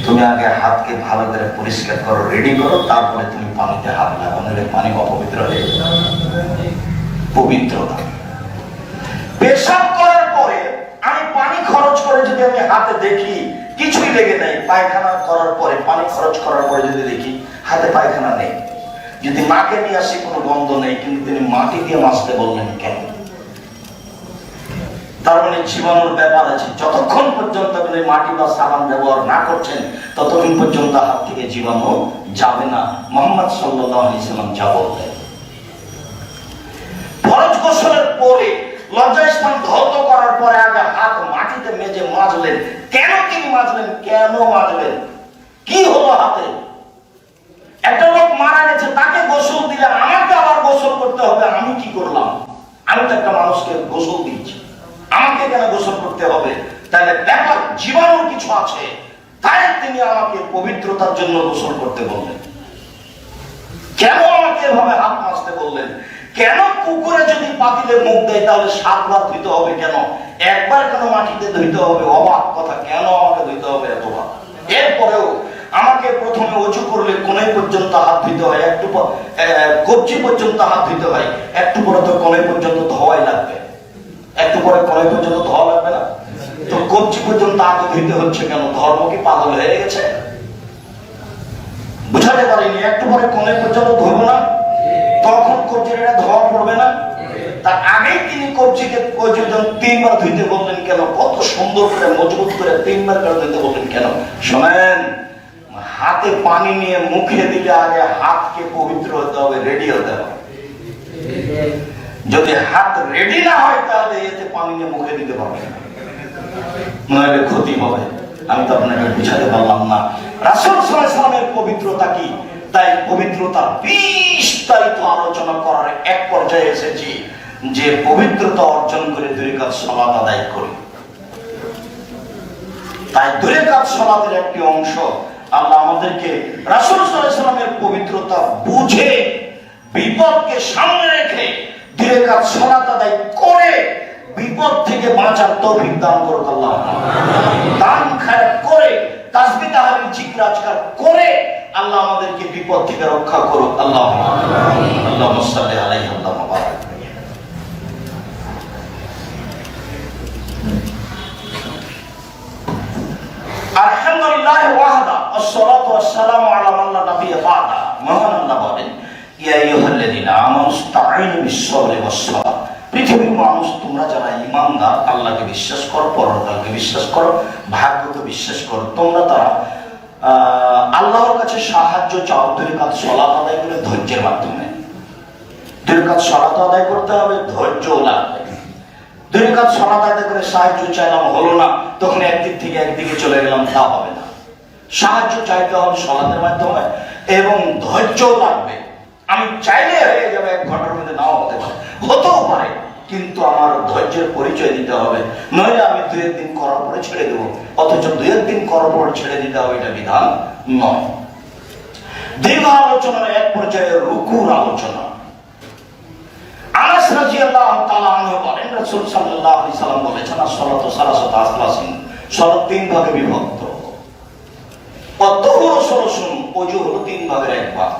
তুমি আগে হাতকে ভালো করে পরিষ্কার করো, রেডি করো, তারপরে তুমি পানিতে হাত লাগানো, পানি অপবিত্র হয়ে যাবে। পবিত্রতা, পেশাব করার পরে আমি পানি খরচ করে যদি আমি হাতে দেখি কিছুই লেগে নাই, পায়খানা করার পরে পানি খরচ করার পরে যদি দেখি হাতে পায়খানা নেই, যদি মাকে নিয়ে আসি কোনো গন্ধ নেই, কিন্তু তিনি মাটি দিয়ে মাজতে বললেন কেন? তার মানে জীবাণুর ব্যাপার আছে। যতক্ষণ পর্যন্ত আপনি মাটি বা সাবান ব্যবহার না করছেন, ততক্ষণ পর্যন্ত হাত থেকে জীবাণু যাবে না। মুহাম্মদ সাল্লাল্লাহু আলাইহি সাল্লাম যা বললেন। ফরজ গোসলের পরে লজ্জাস্থান ধৌত করার পরে আগে হাত মাটিতে মেজে মাজলেন কেন? তিনি মাজলেন কেন? মাজলেন কি হলো হাতে? একটা লোক মারা গেছে, তাকে গোসল দিলে আমাকে আবার গোসল করতে হবে, আমি কি করলাম? আমি তো একটা মানুষকে গোসল দিচ্ছি, আমাকে কেন গোসল করতে হবে? তাহলে ব্যাপার জীবাণুর কিছু আছে, তাই তিনি আমাকে পবিত্রতার জন্য গোসল করতে বললেন। কেন আমাকে এভাবে হাত মাজতে বললেন? কেন পুকুরে যদি পাতিলে মুখ দেয় তাহলে 7 বার ধুইতে হবে কেন? একবার কেন মাটিতে ধুইতে হবে? অবাক কথা, কেন আমাকে ধুইতে হবে এতবার? এরপরেও আমাকে প্রথমে অজু করলে কোণে পর্যন্ত হাত ধুইতে হয়, একটু কবজি পর্যন্ত হাত ধুইতে হয়, একটু পরে তো কোণে পর্যন্ত ধোয়াই লাগবে, একটু পরে কোণে পর্যন্ত ধোয়া লাগবে না? তো কবজি পর্যন্ত আগে ধুইতে হচ্ছে কেন? ধর্ম কি পাগল হয়ে গেছে? বুঝাতে পারিনি। একটু পরে কোণে পর্যন্ত ধরবো না, তখন কবজির এটা ধোয়া পড়বে না? তার আগেই তিনি কবজিকে 3 বার ধুইতে বললেন কেন? কত সুন্দর করে মজবুত করে 3 বার করে ধুইতে বললেন কেন? শোনেন, হাতে পানি নিয়ে মুখে দিলে আগে হাতকে পবিত্র হতে হবে, রেডি হতে হবে। যদি হাত রেডি না হয় তাহলে এতে পানি নিয়ে মুখে দিতে পারবে না, নইলে ক্ষতি হবে। আমি তো আপনাকে বুঝাতে পারলাম না রাসূল সাল্লাল্লাহু আলাইহি ওয়াসাল্লামের পবিত্রতা কি। তাই পবিত্রতার বিস্তারিত আলোচনা করার এক পর্যায়ে এসেছি যে পবিত্রতা অর্জন করে 2 রাকাত সালাত আদায় করি। তাই 2 রাকাত সালাতের একটি অংশ আল্লাহ আমাদেরকে রাসূল সাল্লাল্লাহু আলাইহি ওয়াসাল্লামের পবিত্রতা বুঝে বিপদকে সামনে রেখে 2 রাকাত সালাত আদায় করে বিপদ থেকে বাঁচার তৌফিক দান করুক আল্লাহ। দান খায়রাত করে তাসবিহ তাহলিল জিকির আজকার করে আল্লাহ আমাদেরকে বিপদ থেকে রক্ষা করুক আল্লাহ। আল্লাহুম্মা সাল্লি আলাইহি আল্লাহুম্মা বারিক। আলহামদুলিল্লাহ ওয়াহদা ওয়াসসালাতু ওয়াসসালামু আলা মান লা নাবিয়্যা বা'দা। মহান আল্লাহ বলেন, ইয়া আইয়ুহাল্লাযীনা আমানু ইসতাঈনু বিস-সাবরি ওয়াস-সালাহ। পৃথিবীর মানুষ, তোমরা যারা ঈমানদার, আল্লাহকে বিশ্বাস করো, পরকালকে বিশ্বাস করো, ভাগ্যকে বিশ্বাস করো, তোমরা তারা আল্লাহর কাছে সাহায্য চাও 2 রাকাত সালাত আদায় করে ধৈর্যের মাধ্যমে। 2 রাকাত সালাত আদায় করতে হবে, ধৈর্য লাগবে। 2 রাকাত সালাত আদায় করে সাহায্য চাইলাম, হলো না, তখন একদিক থেকে একদিকে চলে গেলাম, তা হবে না। সাহায্য চাইতে হবে সালাতের মাধ্যমে এবং ধৈর্য লাগবে। আমি চাইলে হয়ে যাবে 1 ঘন্টার মধ্যে, নাও হতে পারে, হতেও পারে, কিন্তু আমার ধৈর্যের পরিচয় দিতে হবে। নইলে আমি 2-1 দিন করার পরে ছেড়ে দেবো, অথচ 2-1 দিন করার পরে ছেড়ে দিতে হবে, এটা বিধান নয়। দীর্ঘ আলোচনার এক পর্যায়ে রুকুর আলোচনা। আনাস রাদিয়াল্লাহু তাআলা আনহু বলেন, রাসূল সাল্লাল্লাহু আলাইহি সাল্লাম বলেছেন, as-সালাতু সালাসাতু আসলাসিন, সালাত 3 ভাগে বিভক্ত। ওয়াত-তুহুরু সুলুসুন, ওযু হলো 3 ভাগের 1 ভাগ।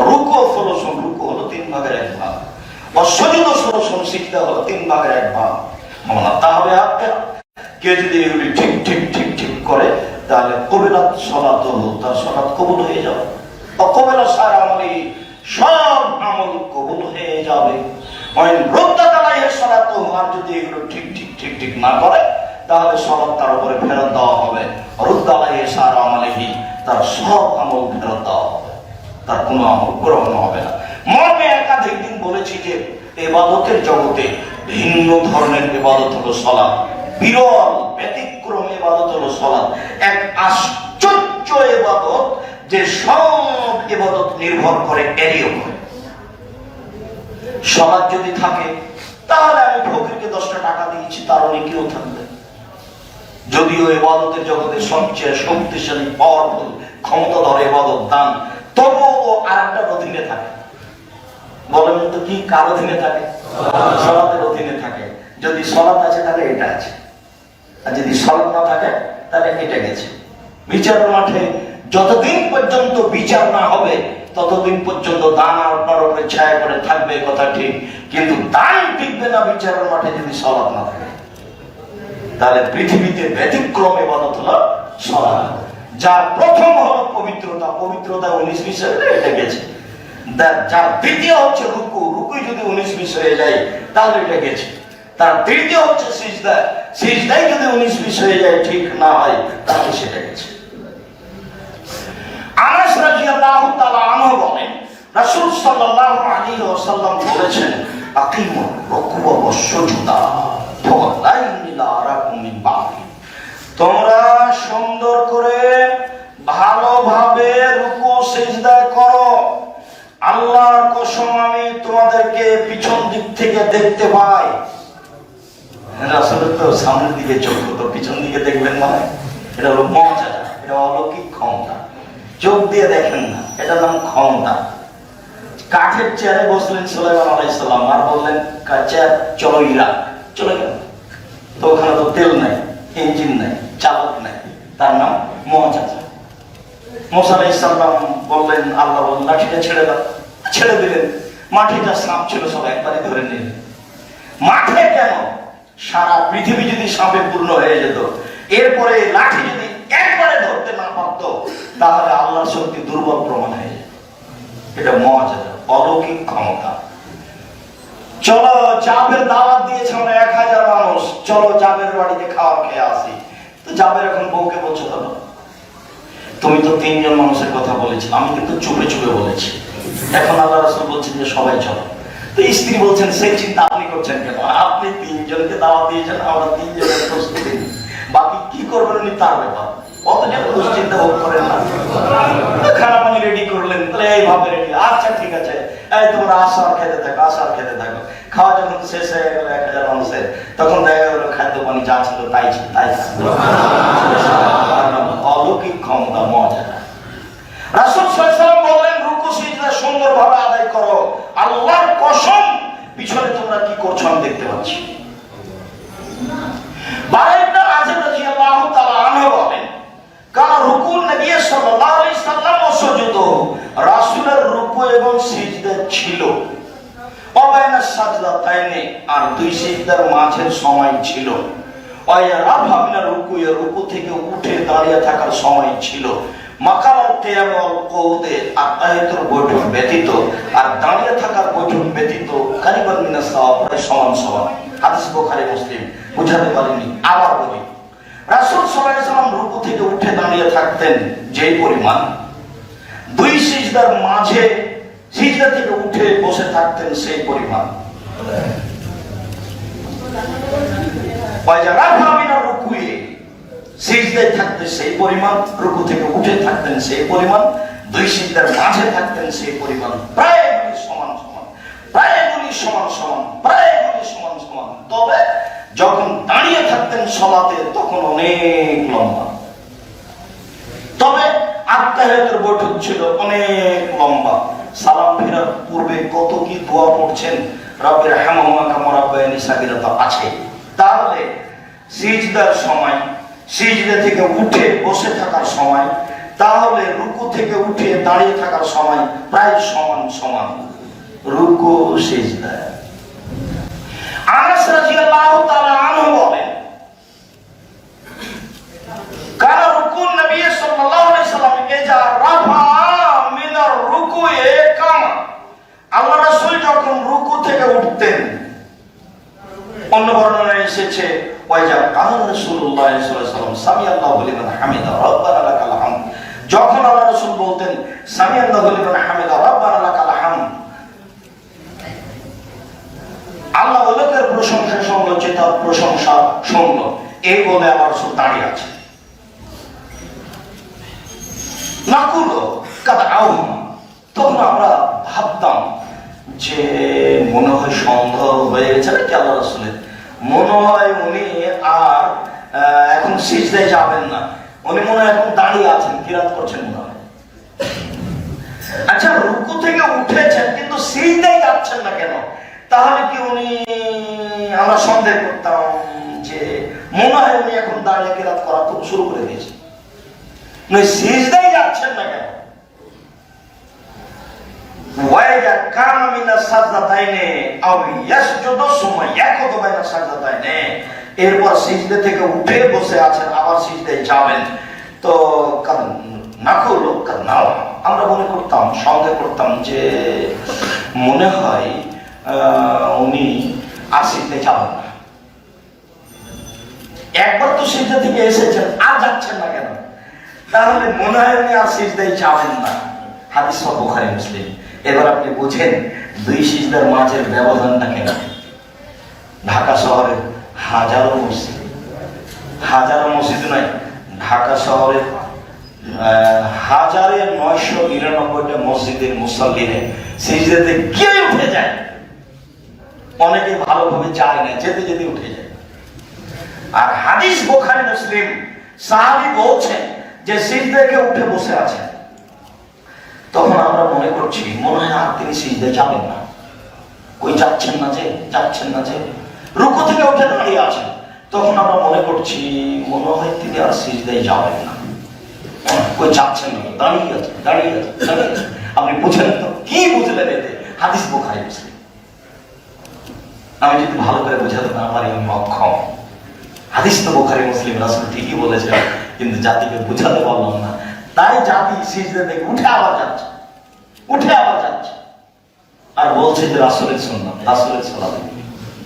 রুকু সুলুসুন, রুকু হলো 3 ভাগের 1 ভাগ। ওয়াস-সুজুদু সুলুসুন, সিজদা হলো 3 ভাগের 1 ভাগ। মামলা তাহলে কেউ যদি এগুলি ঠিক ঠিক ঠিক ঠিক করে তাহলে কবিলাত সালাত হলো, তার সালাত কবুল হয়ে যাবে। অকবিলা সারা আমলি, সব আমল কবুল হয়ে যাবে। ওই রুদ্দাত আলাইহি সালাতু, আর যদি এগুলো ঠিক ঠিক ঠিক ঠিক না করে তাহলে সালাত তার উপরে ফেরত দেওয়া হবে। রুদ্দাত আলাইহি সারা আমলিহি, তার সব আমল ফেরত দেওয়া হবে, তার কোনো আমল গ্রহণ হবে না। মর্মে একাধিক দিন বলেছি যে ইবাদতের জগতে ভিন্ন ধরনের ইবাদত হলো সালাত, বিরল ব্যতিক্রম ইবাদত হলো সালাত। এক আশ্চর্য ইবাদত যে সব ইবাদত নির্ভর করে এরই উপরে। সালাত যদি থাকে তাহলে আমি ফকিরকে 10টা টাকা দিয়েছি, তার অনেকেও থাকবে। যদিও ইবাদতের জগতে সবচেয়ে শক্তিশালী, পাওয়ারফুল, ক্ষমতাধর ইবাদত দান, তবুও ও আরেকটার অধীনে থাকে। বলেন তো কি কার অধীনে থাকে? সালাতের অধীনে থাকে। যদি সালাত আছে তাহলে এটা আছে, আর যদি সালাত না থাকে তাহলে এটা গেছে। বিচারের মাঠে যতদিন পর্যন্ত বিচার না হবে ততদিন পর্যন্ত দান আপনার উপরে ছায়া করে থাকবে, কথা ঠিক, কিন্তু দান টিকবে না বিচারের মাঠে যদি সালাত না থাকে। তাহলে পৃথিবীতে ব্যতিক্রম ইবাদত হলো সালাত। যার প্রথম হলো পবিত্রতা, পবিত্রতা 19-20 হয়ে এটা গেছে। যার দ্বিতীয় হচ্ছে রুকু, রুকু যদি 19-20 হয়ে যায় তাহলে এটা গেছে। তার তৃতীয় হচ্ছে সিজদা, সিজদাই যদি 19-20 হয়ে যায়, ঠিক না হয়, তাহলে সেটা গেছে। আনাস রাদিয়াল্লাহু তাআলা আনহু বলেন, রাসূল সাল্লাল্লাহু আলাইহি ওয়াসাল্লাম বলেছেন, আকিমুর রুকু'a ওয়াস-সুজুদা ফাওয়াল্লাহি লা আরাকুম মিন বা'দি। তোমরা সুন্দর করে ভালোভাবে রুকু সিজদা করো, আল্লাহর কসম আমি তোমাদেরকে পিছন দিক থেকে দেখতে পাই। আসলে তো সামনের দিকে চোখ, তো পিছন দিকে দেখবেন মানে এটা হলো মর্যাদা, এটা অলৌকিক ক্ষমতা। চোখ দিয়ে দেখেন না, এটার নাম ক্ষমতা। কাঠের চেয়ারে বসলেন সুলাইমান আলাইহিস সালাম, আর বললেন চেয়ার চলো ইরাক। চলে গেল। তো ওখানে তো তেল নাই, ইঞ্জিন নাই, চালক নাই, তার নাম মুআজ্জাজা। মুসা আলাইহিস সালাম বললেন, আল্লাহ বললেন লাঠিটা ছেড়ে দাও। ছেড়ে দিলেন। মাটিটা সাপ ছিল, সব একবারে ধরে নিলেন। মাঠে কেন, সারা পৃথিবী যদি সাপে পূর্ণ হয়ে যেত, এরপরে লাঠি যদি একবারে ধরতে না পারতো, তাহলে আল্লাহর শক্তি দুর্বল প্রমাণ হয়ে যেত। এটা মুআজ্জাজা, অলৌকিক ক্ষমতা। চলো জাবের দাওয়াত দিয়েছে আমরা 1000 মানুষ, চলো জাবের বাড়িতে খাওয়া খেয়ে আসি। তো জাবের এখন বউকে বলছো, দাদা তুমি তো 3 জন মানুষের কথা বলেছিলে, আমি কিন্তু চুপে চুপে বলেছি। এখন আল্লাহ রাসূল বলছেন যে সবাই চলো। তো স্ত্রী বলছেন, সেই চিন্তা আপনি করছেন কেন? আপনি 3 জনকে দাওয়াত দিয়েছেন, আমরা 3 জনের প্রস্তুতি নিই, বাকি কি করবেন উনি তার ব্যাপার, অতটা দুশ্চিন্তা ভোগ করেন না। খানা পানি রেডি করলেন, তাহলে এইভাবে রেডি, আচ্ছা ঠিক আছে, এই তোমরা আসো আর খেতে থাকো, আসো আর খেতে থাকো। খাওয়া যখন শেষ হয়ে গেল 1000 মানুষের, তখন দেখা গেল খাদ্য পানি যা ছিল তাই ছিল, তাই অলৌকিক ক্ষমতা মুআজ্জাজা। রাসূল সাল্লাল্লাহু আলাইহি ওয়াসাল্লাম বললেন, রুকু সিজদা সুন্দরভাবে আদায় করো, আল্লাহর কসম পিছনে তোমরা কি করছো আমি দেখতে পাচ্ছি। বারা ইবনে আযিব রাদিয়াল্লাহু তাআলা আনহু বলেন, কারণ রুকু নবী সাল্লাল্লাহু আলাইহি সাল্লাম ও সুজুদ, রাসূলের রুকু এবং সিজদা ছিল অবায়না সাজদাতাইনে, আর 2 সিজদার মাঝের সময় ছিল। ওয়া রাফা মিনার রুকু, রুকু থেকে উঠে দাঁড়িয়ে থাকার সময় ছিল। মাকামাল কিয়াম ওয়াল কুউদে, আত্তাহিয়াতুর বৈঠক ব্যতীত আর দাঁড়িয়ে থাকার বৈঠক ব্যতীত কারিবান মিনাস সাওয়া, প্রায় সমান সমান। হাদিস বুখারী মুসলিম। বুঝাতে পারিনি, আবার বলি, রাসূল সাল্লাল্লাহু আলাইহি ওয়াসাল্লাম রুকু থেকে উঠে দাঁড়িয়ে থাকতেন যেই পরিমাণ, 2 সিজদার মাঝে সিজদা থেকে উঠে বসে থাকতেন সেই পরিমাণ। ওয়াজা রাফা মিনার রুকুয়ে, সিজদায় থাকতেন সেই পরিমাণ, রুকু থেকে উঠে থাকতেন সেই পরিমাণ, 2 সিজদার মাঝে থাকতেন সেই পরিমাণ। প্রায় সমান সমান, প্রায় সমান সমান, প্রায় সমান সমান। তবে যখন দাঁড়িয়ে থাকতেন সালাতে তখন অনেক লম্বা। তবে আত্তাহিয়াতুর বৈঠক ছিল অনেক লম্বা। সালাম ফেরার পূর্বে কত কি দোয়া পড়ছেন, রব্বির হামহুমা কামা রাব্বায়ানি সাগীরা তো আছে। তাহলে সিজদার সময়, সিজদা থেকে উঠে বসে থাকার সময়, তাহলে রুকু থেকে উঠে দাঁড়িয়ে থাকার সময় প্রায় সমান সমান। রুকু সিজদা। আনাস রাদিয়াল্লাহু তাআলা আনহু বলেন, কানা রুকু নবী সাল্লাল্লাহু আলাইহি সাল্লাম ইজা রাফা মিনার রুকুয়ে কামা, আল্লাহ রাসূল যখন রুকু থেকে উঠতেন, অন্য বর্ণনায় এসেছে ওয়াজা কানা রাসূলুল্লাহ সাল্লাল্লাহু আলাইহি ওয়াসাল্লাম সামিআল্লাহু লিমান হামিদা রাব্বানা লাকাল হামদ, যখন আল্লাহ রাসূল বলতেন সামিআল্লাহু লিমান হামিদা রাব্বানা লাকাল হামদ, আল্লাহ ওদের প্রশংসা শুনলো, যে তার প্রশংসা শুনলো, এই বলে আমার রাসূল দাঁড়িয়ে আছে। নাকুল কাদা আউম, তখন আমরা ভাবতাম যে মনে হয় সন্দেহ হয়ে গেছে নাকি আল্লাহ রাসূলের, মনে হয় উনি আর এখন সিজদায় যাবেন না, উনি মনে হয় এখন দাঁড়িয়ে আছেন, কিরাত করছেন মনে হয়। আচ্ছা, রুকু থেকে উঠেছেন কিন্তু সিজদায় যাচ্ছেন না কেন? তাহলে কি উনি, আমরা সন্দেহ করতাম যে মনে হয় উনি এখন দাঁড়িয়ে কিরাত করা তো শুরু করে দিয়েছেন, নয় সিজদায় যাচ্ছেন না কেন? ওয়াইদা কানা মিনাস সাজদাতাইনে আও ইয়াসজুদু সুম্মা ইয়াকুদু বাইনা সাজদাতাইনে, এরপর সিজদা থেকে উঠে বসে আছেন, আবার সিজদায় যাবেন। তো নাকুল কানাও, আমরা মনে করতাম, সন্দেহ করতাম যে মনে হয় উনি আর সিজদায় যাবেন না। একবার তো সিজদা থেকে এসেছেন, আর যাচ্ছেন না কেন? তাহলে মনে হয় উনি আর সিজদায় যাবেন না। হাদিস বুখারী মুসলিম। এবার আপনি বুঝেন 2 সিজদার মাঝের ব্যবধানটা কেন। ঢাকা শহরে হাজারো মসজিদ, হাজারো মসজিদ নয়, ঢাকা শহরে 1999টা মসজিদের মুসাল্লিরা সিজদাতে গিয়ে উঠে যায়। অনেকে ভালোভাবে যায় না, যেতে যেতে উঠে যায়। আর হাদিস বুখারী মুসলিম, সাহাবী বলছেন যে সিজদায় উঠে বসে আছেন, তখন আমরা মনে করছি মনে হয় আর তিনি সিজদায় যাবেন না। কই যাচ্ছেন না যে রুকু থেকে উঠে দাঁড়িয়ে আছেন। তখন আমরা মনে করছি মনে হয় তিনি আর সিজদায় যাবেন না। কই যাচ্ছেন না, দাঁড়িয়ে আছে। আপনি বুঝেন তো, কি বুঝলেন এতে? হাদিস বুখারী মুসলিম। আমি যদি ভালো করে বুঝাতে না পারি আমি অক্ষম। হাদিস তো বুখারী মুসলিম, রাসূল ঠিকই বলেছেন, কিন্তু জাতিকে বুঝাতে পারলাম না। তাই জাতি সিজদা থেকে উঠে আবার যাচ্ছে আর বলছে যে রাসূলের সুন্নাত, রাসূলের সালাত।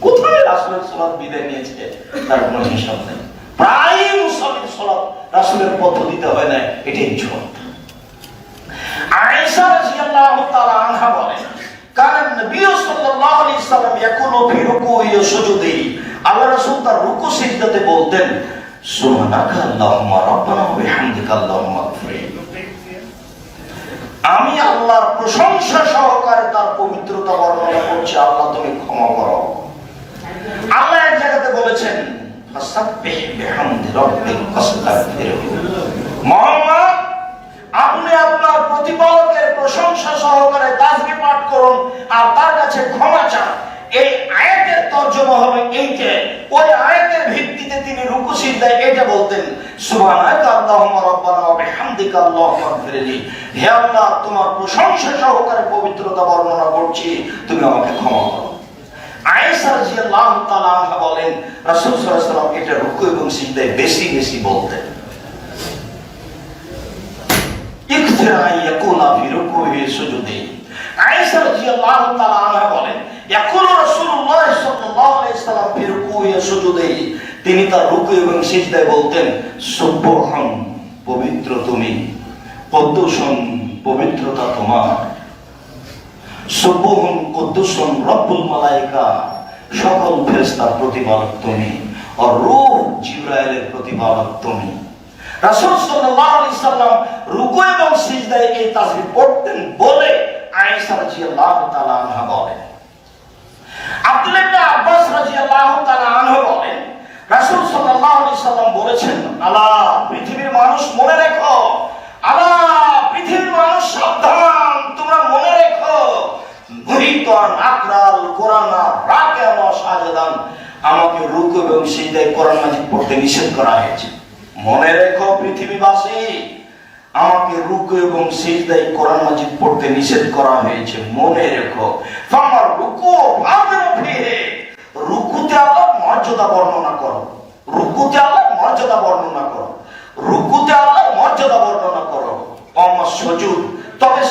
কোথায় রাসূলের সালাত বিদায় নিয়েছে তার কোনো হিসাব নেই। প্রায় মুসল্লির সালাত রাসূলের পদ্ধতিতে হয় না, এটাই ঝুট। আয়েশা রাদিয়াল্লাহু তাআলা আনহা বলেন, কারণ নবী সাল্লাল্লাহু আলাইহি সাল্লাম ইয়াকুলু ফি রুকুই ওয়া সুজুদি, আল্লাহ রাসূল তার রুকু সিজদাতে বলতেন সুবহানাকা আল্লাহুম্মা রাব্বানা ওয়া বিহামদিকা আল্লাহুম্মা গফির। আমি আল্লাহর প্রশংসা সহকারে তার পবিত্রতা বর্ণনা করছি, আল্লাহ তুমি ক্ষমা করো। আল্লাহ এক জায়গাতে বলেছেন ফাসাব্বিহ বিহামদি রাব্বিকা ওয়াস্তাগফিরহু, মুহাম্মদ আপনি আপনার প্রতিপালকের প্রশংসা সহকারে তাসবিহ পাঠ করুন আর তার কাছে ক্ষমা চান। এই আয়াতের তরজমা হবে এইটা। ওই আয়াতের ভিত্তিতে তিনি রুকু সিজদায় এটা বলতেন সুবহানাকা আল্লাহুম্মা রাব্বানা ওয়া বিহামদিকা আল্লাহুম্মা গফিরলি, হে আল্লাহ তোমার প্রশংসা সহকারে পবিত্রতা বর্ণনা করছি, তুমি আমাকে ক্ষমা করো। আয়েশা রাদিয়াল্লাহু তাআলা আনহা বলেন রাসূল সাল্লাল্লাহু আলাইহি ওয়াসাল্লাম এটা রুকু এবং সিজদায় বেশি বলতেন। ইকসিরা ইয়াকুলা ফি রুকুহি সুজুদি। আয়েশা রাদিয়াল্লাহু তাআলা আনহা বলেন ইয়াকুলু রাসূলুল্লাহ সাল্লাল্লাহু আলাইহি ওয়াসাল্লাম ফি রুকুহি ওয়া সুজুদি, তিনি তার রুকু এবং সিজদায় বলতেন সুবহান পবিত্র তুমি, কুদ্দুসুন পবিত্রতা তোমার, সুবহুন কুদ্দুসুন রব্বুল মালায়েকা সকল ফেরেশতার প্রতিপালক তুমি, আর রূহ জিবরাইলের প্রতিপালক তুমি। রাসূল সাল্লাল্লাহু আলাইহি সাল্লাম রুকু এবং সিজদায় এই তাসবিহ পড়তেন বলে আয়েশা রাদিয়াল্লাহু তাআলা আনহা বলেন। আব্দুল্লাহ ইবনে আব্বাস রাদিয়াল্লাহু তাআলা আনহু বলেন রাসূল সাল্লাল্লাহু আলাইহি সাল্লাম বলেছেন, আলা পৃথিবীর মানুষ মনে রেখো, আলা পৃথিবীর মানুষ সাবধান, তোমরা মনে রেখো, মুহিতান আকরাল কোরআনা রাকিয়ান ওয়া সাজদান, আমাকে রুকু এবং সিজদায় কোরআন মাজিদ পড়তে নিষেধ করা হয়েছে। মনে রেখো পৃথিবীবাসী, আমাকে রুকু এবং সিজদায় কোরআন মাজিদ পড়তে নিষেধ করা হয়েছে, মনে রেখো। ফামার রুকু ফাযিরু ফিহি, রুকুতে আল্লাহর মর্যাদা বর্ণনা করো, রুকুতে আল্লাহর মর্যাদা বর্ণনা করো, রুকুতে আল্লাহর মর্যাদা বর্ণনা করো। ওয়ামা সুজুদ, তবে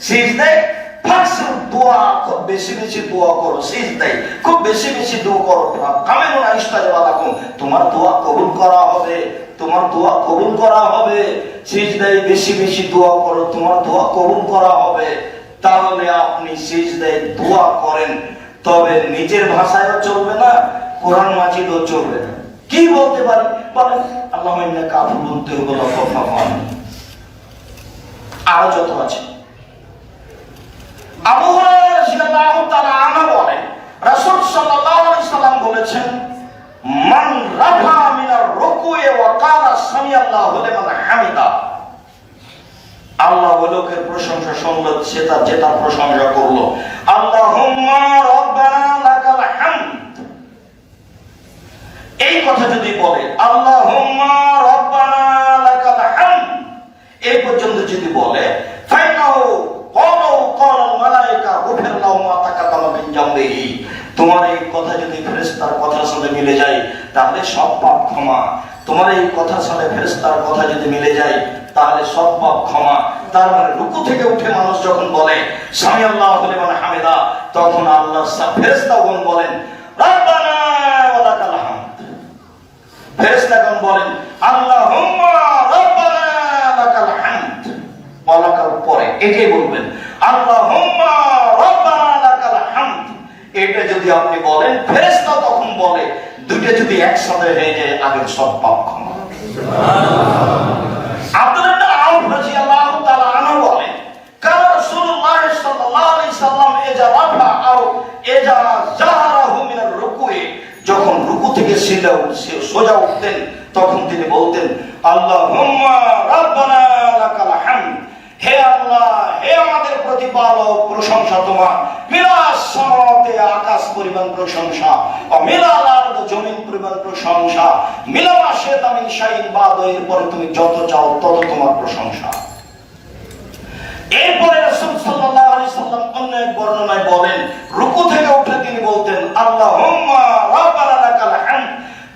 সিজদায় ফাকসু দোয়া, খুব বেশি দোয়া করো, সিজদায় খুব বেশি দোয়া করো। কামিনুন ইস্তাজাবালাকুম, তোমার দোয়া কবুল করা হবে, সিজদায় বেশি দোয়া করো, তোমার দোয়া কবুল করা হবে। তাহলে আপনি সিজদায় দোয়া করেন, তবে নিজের ভাষায়ও চলবে না, কোরআন মাজিদও চলবে না। কি বলতে পারি বলেন, আল্লাহুম্মা ইন্নাকা আফুউন তুহিব্বুল আফওয়া ফা'ফু আননি। আরো যত আছে। আবু হুরায়রা রাদিয়াল্লাহু তাআলা আনহু বলেন রাসূল সাল্লাল্লাহু আলাইহি সাল্লাম বলেছেন, মান রাফা মিনার রুকুই ওয়া ক্বালা সামিআল্লাহু লিমান হামিদা, আল্লাহ ওয়ালোকের প্রশংসা শুনল, সে তার যেটার প্রশংসা করলো, আল্লাহুম্মা রাব্বানা লাকাল হামদ, এই কথা যদি বলে আল্লাহুম্মা রাব্বানা লাকাল হামদ এই পর্যন্ত যদি বলে, ফাইনাহু ক্বালু ক্বালাল মালায়েকা গুফির লাহু মা তাকাদ্দামা মিন জামবিহি, তোমার এই কথা যদি ফেরেশতার কথার সাথে মিলে যায় তাহলে সব পাপ ক্ষমা। তোমার এই কথার সাথে ফেরেশতার কথা যদি মিলে যায় তাহলে সব পাপ ক্ষমা। তার মানে রুকু থেকে উঠে মানুষ যখন বলে সামিআল্লাহু লিমান হামিদা, তখন আল্লাহর ফেরেশতাগণ বলেন রাব্বানা ওয়া লাকাল হামদ, ফেরেশতাগণ বলেন আল্লাহুম্মা রাব্বানা লাকাল হামদ, ওয়া লাকাল পরে এটাই বলবেন আল্লাহুম্মা রাব্বানা লাকাল হামদ। এটা যদি আপনি বলেন, ফেরেশতা তখন বলে, দুটো যদি একসাথে হয়ে যায় আগের সব পাপ ক্ষমা। আব্দুল্লাহ ইবনে আউফ রাদিয়াল্লাহু তাআলা আনহু বলেন, কানা রাসূলুল্লাহ সাল্লাল্লাহু আলাইহি সাল্লাম ইজা রাফা আও ইজা জাহারাহু মিনার রুকুই, যখন রুকু থেকে সোজা উঠতেন তখন তিনি বলতেন আল্লাহুম্মা রাব্বানা লাকাল হামদ, হে আল্লাহ প্রতিপালক, প্রশংসা তোমার। মিলাস সামাওয়াতে, আকাশ পরিমাণ প্রশংসা, ও মিলাল আরদ, জমিন পরিমাণ প্রশংসা, মিলা মা শি'তা মিন শাইইন বা'দ, এরপরে তুমি যত চাও তত তোমার প্রশংসা। এরপরে রাসূল সাল্লাল্লাহু আলাইহি সাল্লাম অন্য এক বর্ণনায় বলেন, রুকু থেকে উঠে তিনি বলতেন, আল্লাহুম্মা রাব্বানা লাকাল হামদ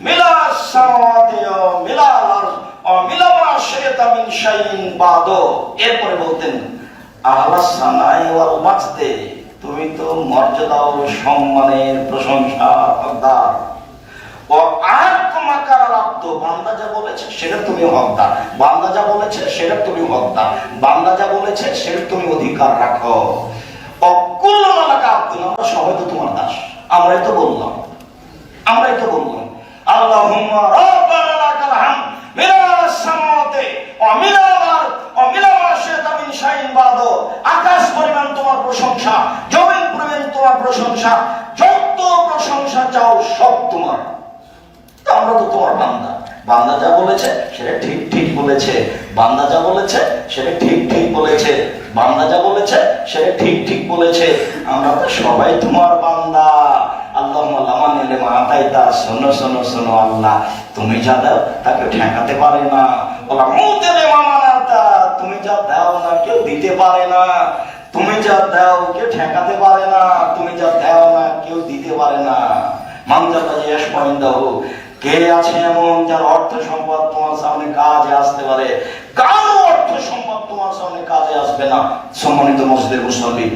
মিলাস সামাওয়াতি ওয়া মিলাল আরদ ওয়া মিলা মা শি'তা মিন শাইইন বা'দ। এরপরে বলতেন, আহলাস সানাই ওয়াল মাজদে, তুমি তো মর্যাদা ও সম্মানের প্রশংসা হকদার। ও আকুমাকার আব্দ, বান্দা যা বলেছে সেটা তুমি হকদার, বান্দা যা বলেছে সেটা তুমি হকদার, বান্দা যা বলেছে সেটা তুমি অধিকার রাখো। অকুল্লু লাকা আব্দুন, আমরা সবাই তো তোমার দাস। আমরাই তো বললাম আল্লাহুম্মা রাব্বানা লাকাল হামদ মিলাস সামাওয়াতি ওয়া মিলাল আরদ ওয়া মিলা মা শি'তা মিন শাইইন বা'দ। আকাশ পরিমাণ তোমার প্রশংসা, জমিন পরিমাণ তোমার প্রশংসা, যত প্রশংসা চাও সব তোমার। আমরা তো তোমার বান্দা, বান্দা যা বলেছে সেটা ঠিক ঠিক বলেছে, বান্দা যা বলেছে সেটা ঠিক ঠিক বলেছে, বান্দা যা বলেছে সেটা ঠিক ঠিক বলেছে। আমরা তো সবাই তোমার বান্দা। আল্লাহুম্মা লা মানি'a লিমা আতাইতা, শোনো শোনো শোনো আল্লাহ, তুমি যা দাও তাকে ঠেকাতে পারে না। ওয়া মুতি লিমা মানাতা, তুমি যা দাও না কেউ দিতে পারে না, তুমি যা দাও কেউ ঠেকাতে পারে না, তুমি যা দাও না কেউ দিতে পারে না। মানজাল্লাহ ইয়াশফাইন্দাহু, কে আছে এমন যার অর্থ সম্পদ তোমার সামনে কাজে আসতে পারে? কারো অর্থ সম্পদ তোমার সামনে কাজে আসবে না। সম্মানিত মসজিদের মুসল্লি,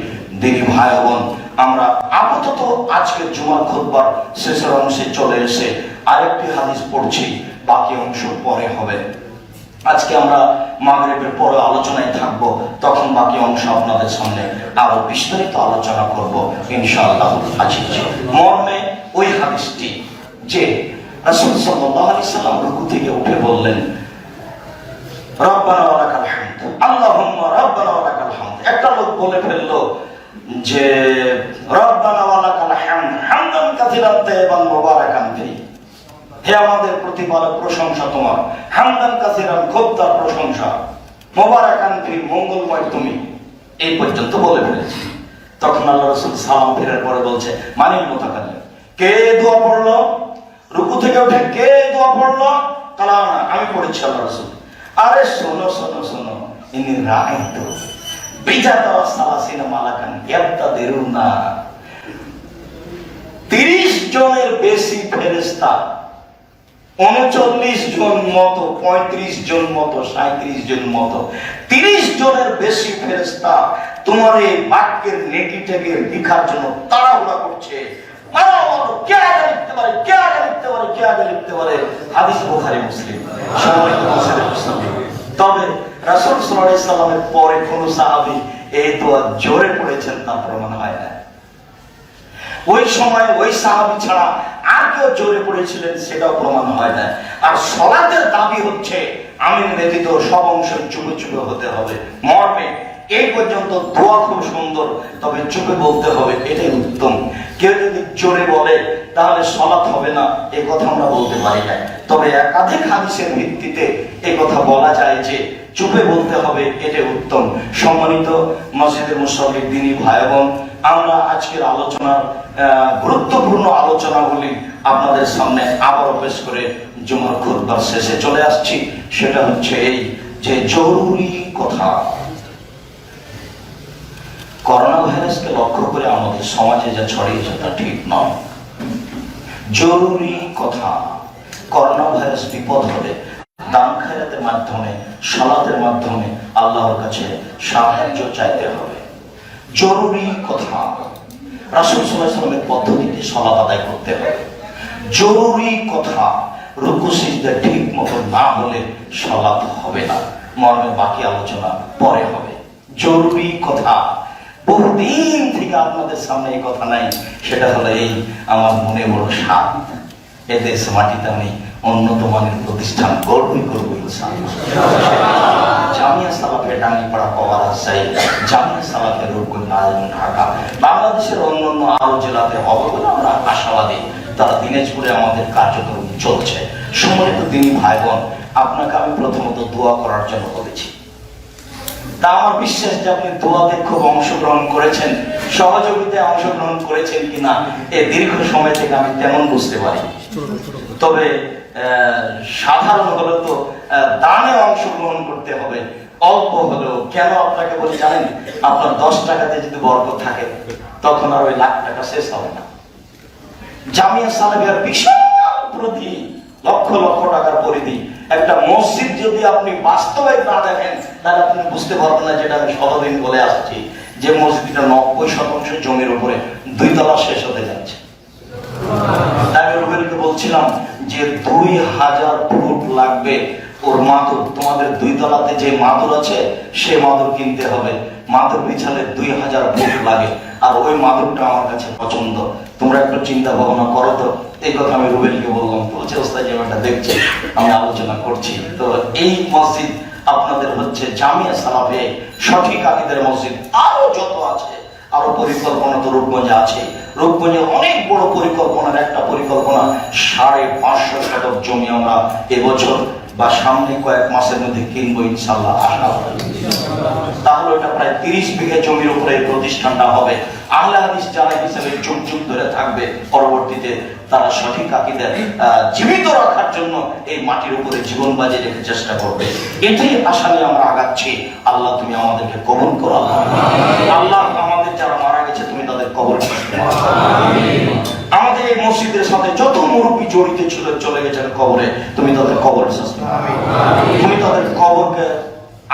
দিনী ভাই বোন, আমরা আপাতত আজকের জুমার খুতবার শেষের অংশে চলে এসে আরেকটি হাদিস পড়ছি, বাকি অংশ পরে হবে। আজকে আমরা মাগরিবের পরে আলোচনায় থাকবো, তখন বাকি অংশ আপনাদের সামনে আরো বিস্তারিত আলোচনা করব ইনশাআল্লাহ আজিজ। মর্মে ওই হাদিসটি যে রাসূল সাল্লাল্লাহু আলাইহি সাল্লাম রুকু থেকে উঠে বললেন, রব্বানা ওয়া লাকাল হামদ, আল্লাহুম্মা রব্বানা ওয়া লাকাল হামদ। একটা লোক বলে ফেললো যে রব্বানা ওয়া লাকাল হামদ হামদান কাসীরান তাইয়িবান মুবারাকান ফি, হে আমাদের প্রতিপালক প্রশংসা তোমার, হামদান কাসীরান, খুব তার প্রশংসা, মুবারাকান ফি, মঙ্গলময় তুমি। এই পর্যন্ত বলে ফেলেছি। তখন আল্লাহ রাসূল সালাম ফেরার পরে বলছে, মানিল মুতাকাল্লিম, কে দোয়া পড়লো? রুকু থেকে উঠে কে দোয়া পড়লো? কালানা, আমি পড়েছি আল্লাহ রাসূল। আরে শোনো শোনো শোনো, ইনি রাআইতু বিজাতা ওয়া সালাসিনা মালাকান ইয়াবতাদিরুনা, 30 জনের বেশি ফেরেশতা, 39 জন মতো, 35 জন মতো, 37 জন মতো, 30 জনের বেশি ফেরেশতা তোমার এই বাক্যের নেকিটাকে লেখার জন্য তাড়াহুড়া করছে। কে আগে লিখতে পারে, কে আগে লিখতে পারে, কে আগে লিখতে পারে? হাদিস বুখারী মুসলিম। তবে রাসূল সাল্লাল্লাহু আলাইহি সাল্লামের পরে কোন সাহাবী এই দোয়া জোরে পড়েছেন তা প্রমাণ হয় না। ওই সময় ওই সাহাবী ছাড়া আর কেউ জোরে পড়েছিলেন সেটাও প্রমাণ হয় না। আর সালাতের দাবি হচ্ছে আমিন ব্যতীত সব অংশ চুপে চুপে হতে হবে। মর্মে এই পর্যন্ত দোয়া খুব সুন্দর, তবে চুপে বলতে হবে, এটাই উত্তম। কেউ যদি জোরে বলে তাহলে সালাত হবে না, এই কথা আমরা বলতে পারি না। তবে একাধিক হাদিসের ভিত্তিতে এই কথা বলা যায় যে চুপে বলতে হবে, এটাই উত্তম। সম্মানিত মসজিদের মুসল্লি, দিনী ভাই বোন, আমরা আজকের আলোচনার গুরুত্বপূর্ণ আলোচনাগুলি আপনাদের সামনে আবারও পেশ করে জুমার খুতবার শেষে চলে আসছি। সেটা হচ্ছে এই যে জরুরি কথা। করোনা ভাইরাসকে লক্ষ্য করে আমাদের সমাজে যা ছড়িয়েছে তা ঠিক নয়। জরুরি কথা, করোনা ভাইরাস বিপদ হলে দান খায়রাতের মাধ্যমে, সালাতের মাধ্যমে আল্লাহর কাছে সাহায্য চাইতে হবে। জরুরি কথা, রাসূল সাল্লাল্লাহু আলাইহি ওয়াসাল্লামের পদ্ধতিতে সালাত আদায় করতে হবে। জরুরি কথা, রুকু সিজদা ঠিক মতো না হলে সালাত হবে না। মর্মে বাকি আলোচনা পরে হবে। জরুরি কথা, বহুদিন থেকে আপনাদের সামনে এই কথা নাই, সেটা হলো এই আমার মনে বড় সাত, এদেশ মাটিতে আমি উন্নত মানের প্রতিষ্ঠান গড়বই করবো ইনশাআল্লাহ। জামিয়া সালাফে ডাঙ্গিপাড়া পাওয়ার রাজশাহী, জামিয়া সালাফে রূপগঞ্জ নারায়ণ ঢাকা, বাংলাদেশের অন্যান্য আরো জেলাতে হবে বলে আমরা আশাবাদী। তারা দিনাজপুরে আমাদের কার্যক্রম চলছে। সম্মানিত দিনী ভাই বোন, আপনাকে আমি প্রথমত দোয়া করার জন্য বলেছি। তা আমার বিশ্বাস যে আপনি দোয়াতে খুব অংশগ্রহণ করেছেন, সহযোগিতায় অংশগ্রহণ করেছেন কিনা এই দীর্ঘ সময় থেকে আমি তেমন বুঝতে পারি। তবে সাধারণ হলে তো দানে অংশগ্রহণ করতে হবে, অল্প হলেও। কেন আপনাকে বলি জানেন? আপনার 10 টাকাতে যদি বরকত থাকে তখন আর ওই লাখ টাকা শেষ হবে না। জামিয়া সালাফিয়ার বিশাল প্রতি লক্ষ লক্ষ টাকার পরিধি, একটা মসজিদ যদি আপনি বাস্তবে না দেখেন তাহলে আপনি বুঝতে পারবেন না। যেটা আমি শতদিন বলে আসছি, যে মসজিদটা 90% জমির উপরে 2 তলা শেষ হতে যাচ্ছে। আমি রুবেলকে বলছিলাম যে 2000 ফুট লাগবে ওর মাদুর। তোমাদের 2 তলাতে যে মাদুর আছে সে মাদুর কিনতে হবে, মাদুর বিছালে 2000 ফুট লাগে, আর ওই মাদুরটা আমার কাছে পছন্দ। তোমরা একটু চিন্তা ভাবনা করো তো। এই কথা আমি রুবেলকে বললাম, বলছে ওস্তাদ যেটা দেখছি আমি আলোচনা করছি। তো এই মসজিদ আপনাদের হচ্ছে জামিয়া সালাফিয়া সঠিক আকীদার মসজিদ। আরো যত আছে, আরো পরিকল্পনা তো রূপগঞ্জে আছে। রূপগঞ্জে অনেক বড় পরিকল্পনার একটা পরিকল্পনা, 550 শতক জমি আমরা এবছর বা সামনে কয়েক মাসের মধ্যে কিনবো ইনশাআল্লাহ, আশা করি। তাহলে এটা প্রায় 30 বিঘা জমির উপরে প্রতিষ্ঠানটা হবে। আহলে হাদিস যারা হিসেবে যুগ যুগ ধরে থাকবে, পরবর্তীতে তারা সঠিক আকীদা জীবিত রাখার জন্য এই মাটির উপরে জীবন বাজি রেখে চেষ্টা করবে। এটাই আশা নিয়ে আমরা আগাচ্ছি। আল্লাহ তুমি আমাদেরকে কবুল করো। আল্লাহ আমাদের যারা মারা গেছে তুমি তাদের কবর করো। আমাদের এই মসজিদের সাথে যত মুরব্বী জড়িত ছিল চলে গেছেন কবরে, তুমি তাদের কবর তুমি তাদের কবরকে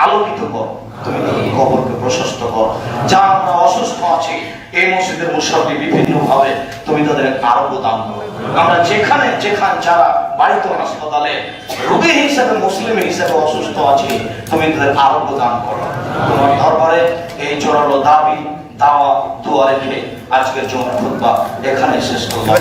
আলোকিত করো, তুমি তাদের কবরকে প্রশস্ত করো। যা আমরা অসুস্থ আছি এই মসজিদের মুসল্লি বিভিন্ন ভাবে তুমি তাদের আরোগ্য দান করো। আমরা যেখানে যারা বাড়িতে হাসপাতালে রোগী হিসেবে মুসলিম হিসেবে অসুস্থ আছি তুমি তাদের আরোগ্য দান করো। তোমার দরবারে এই জোরালো দাবি দাওয়া দোয়া রেখে আজকের জুমার খুতবা এখানে শেষ করলাম।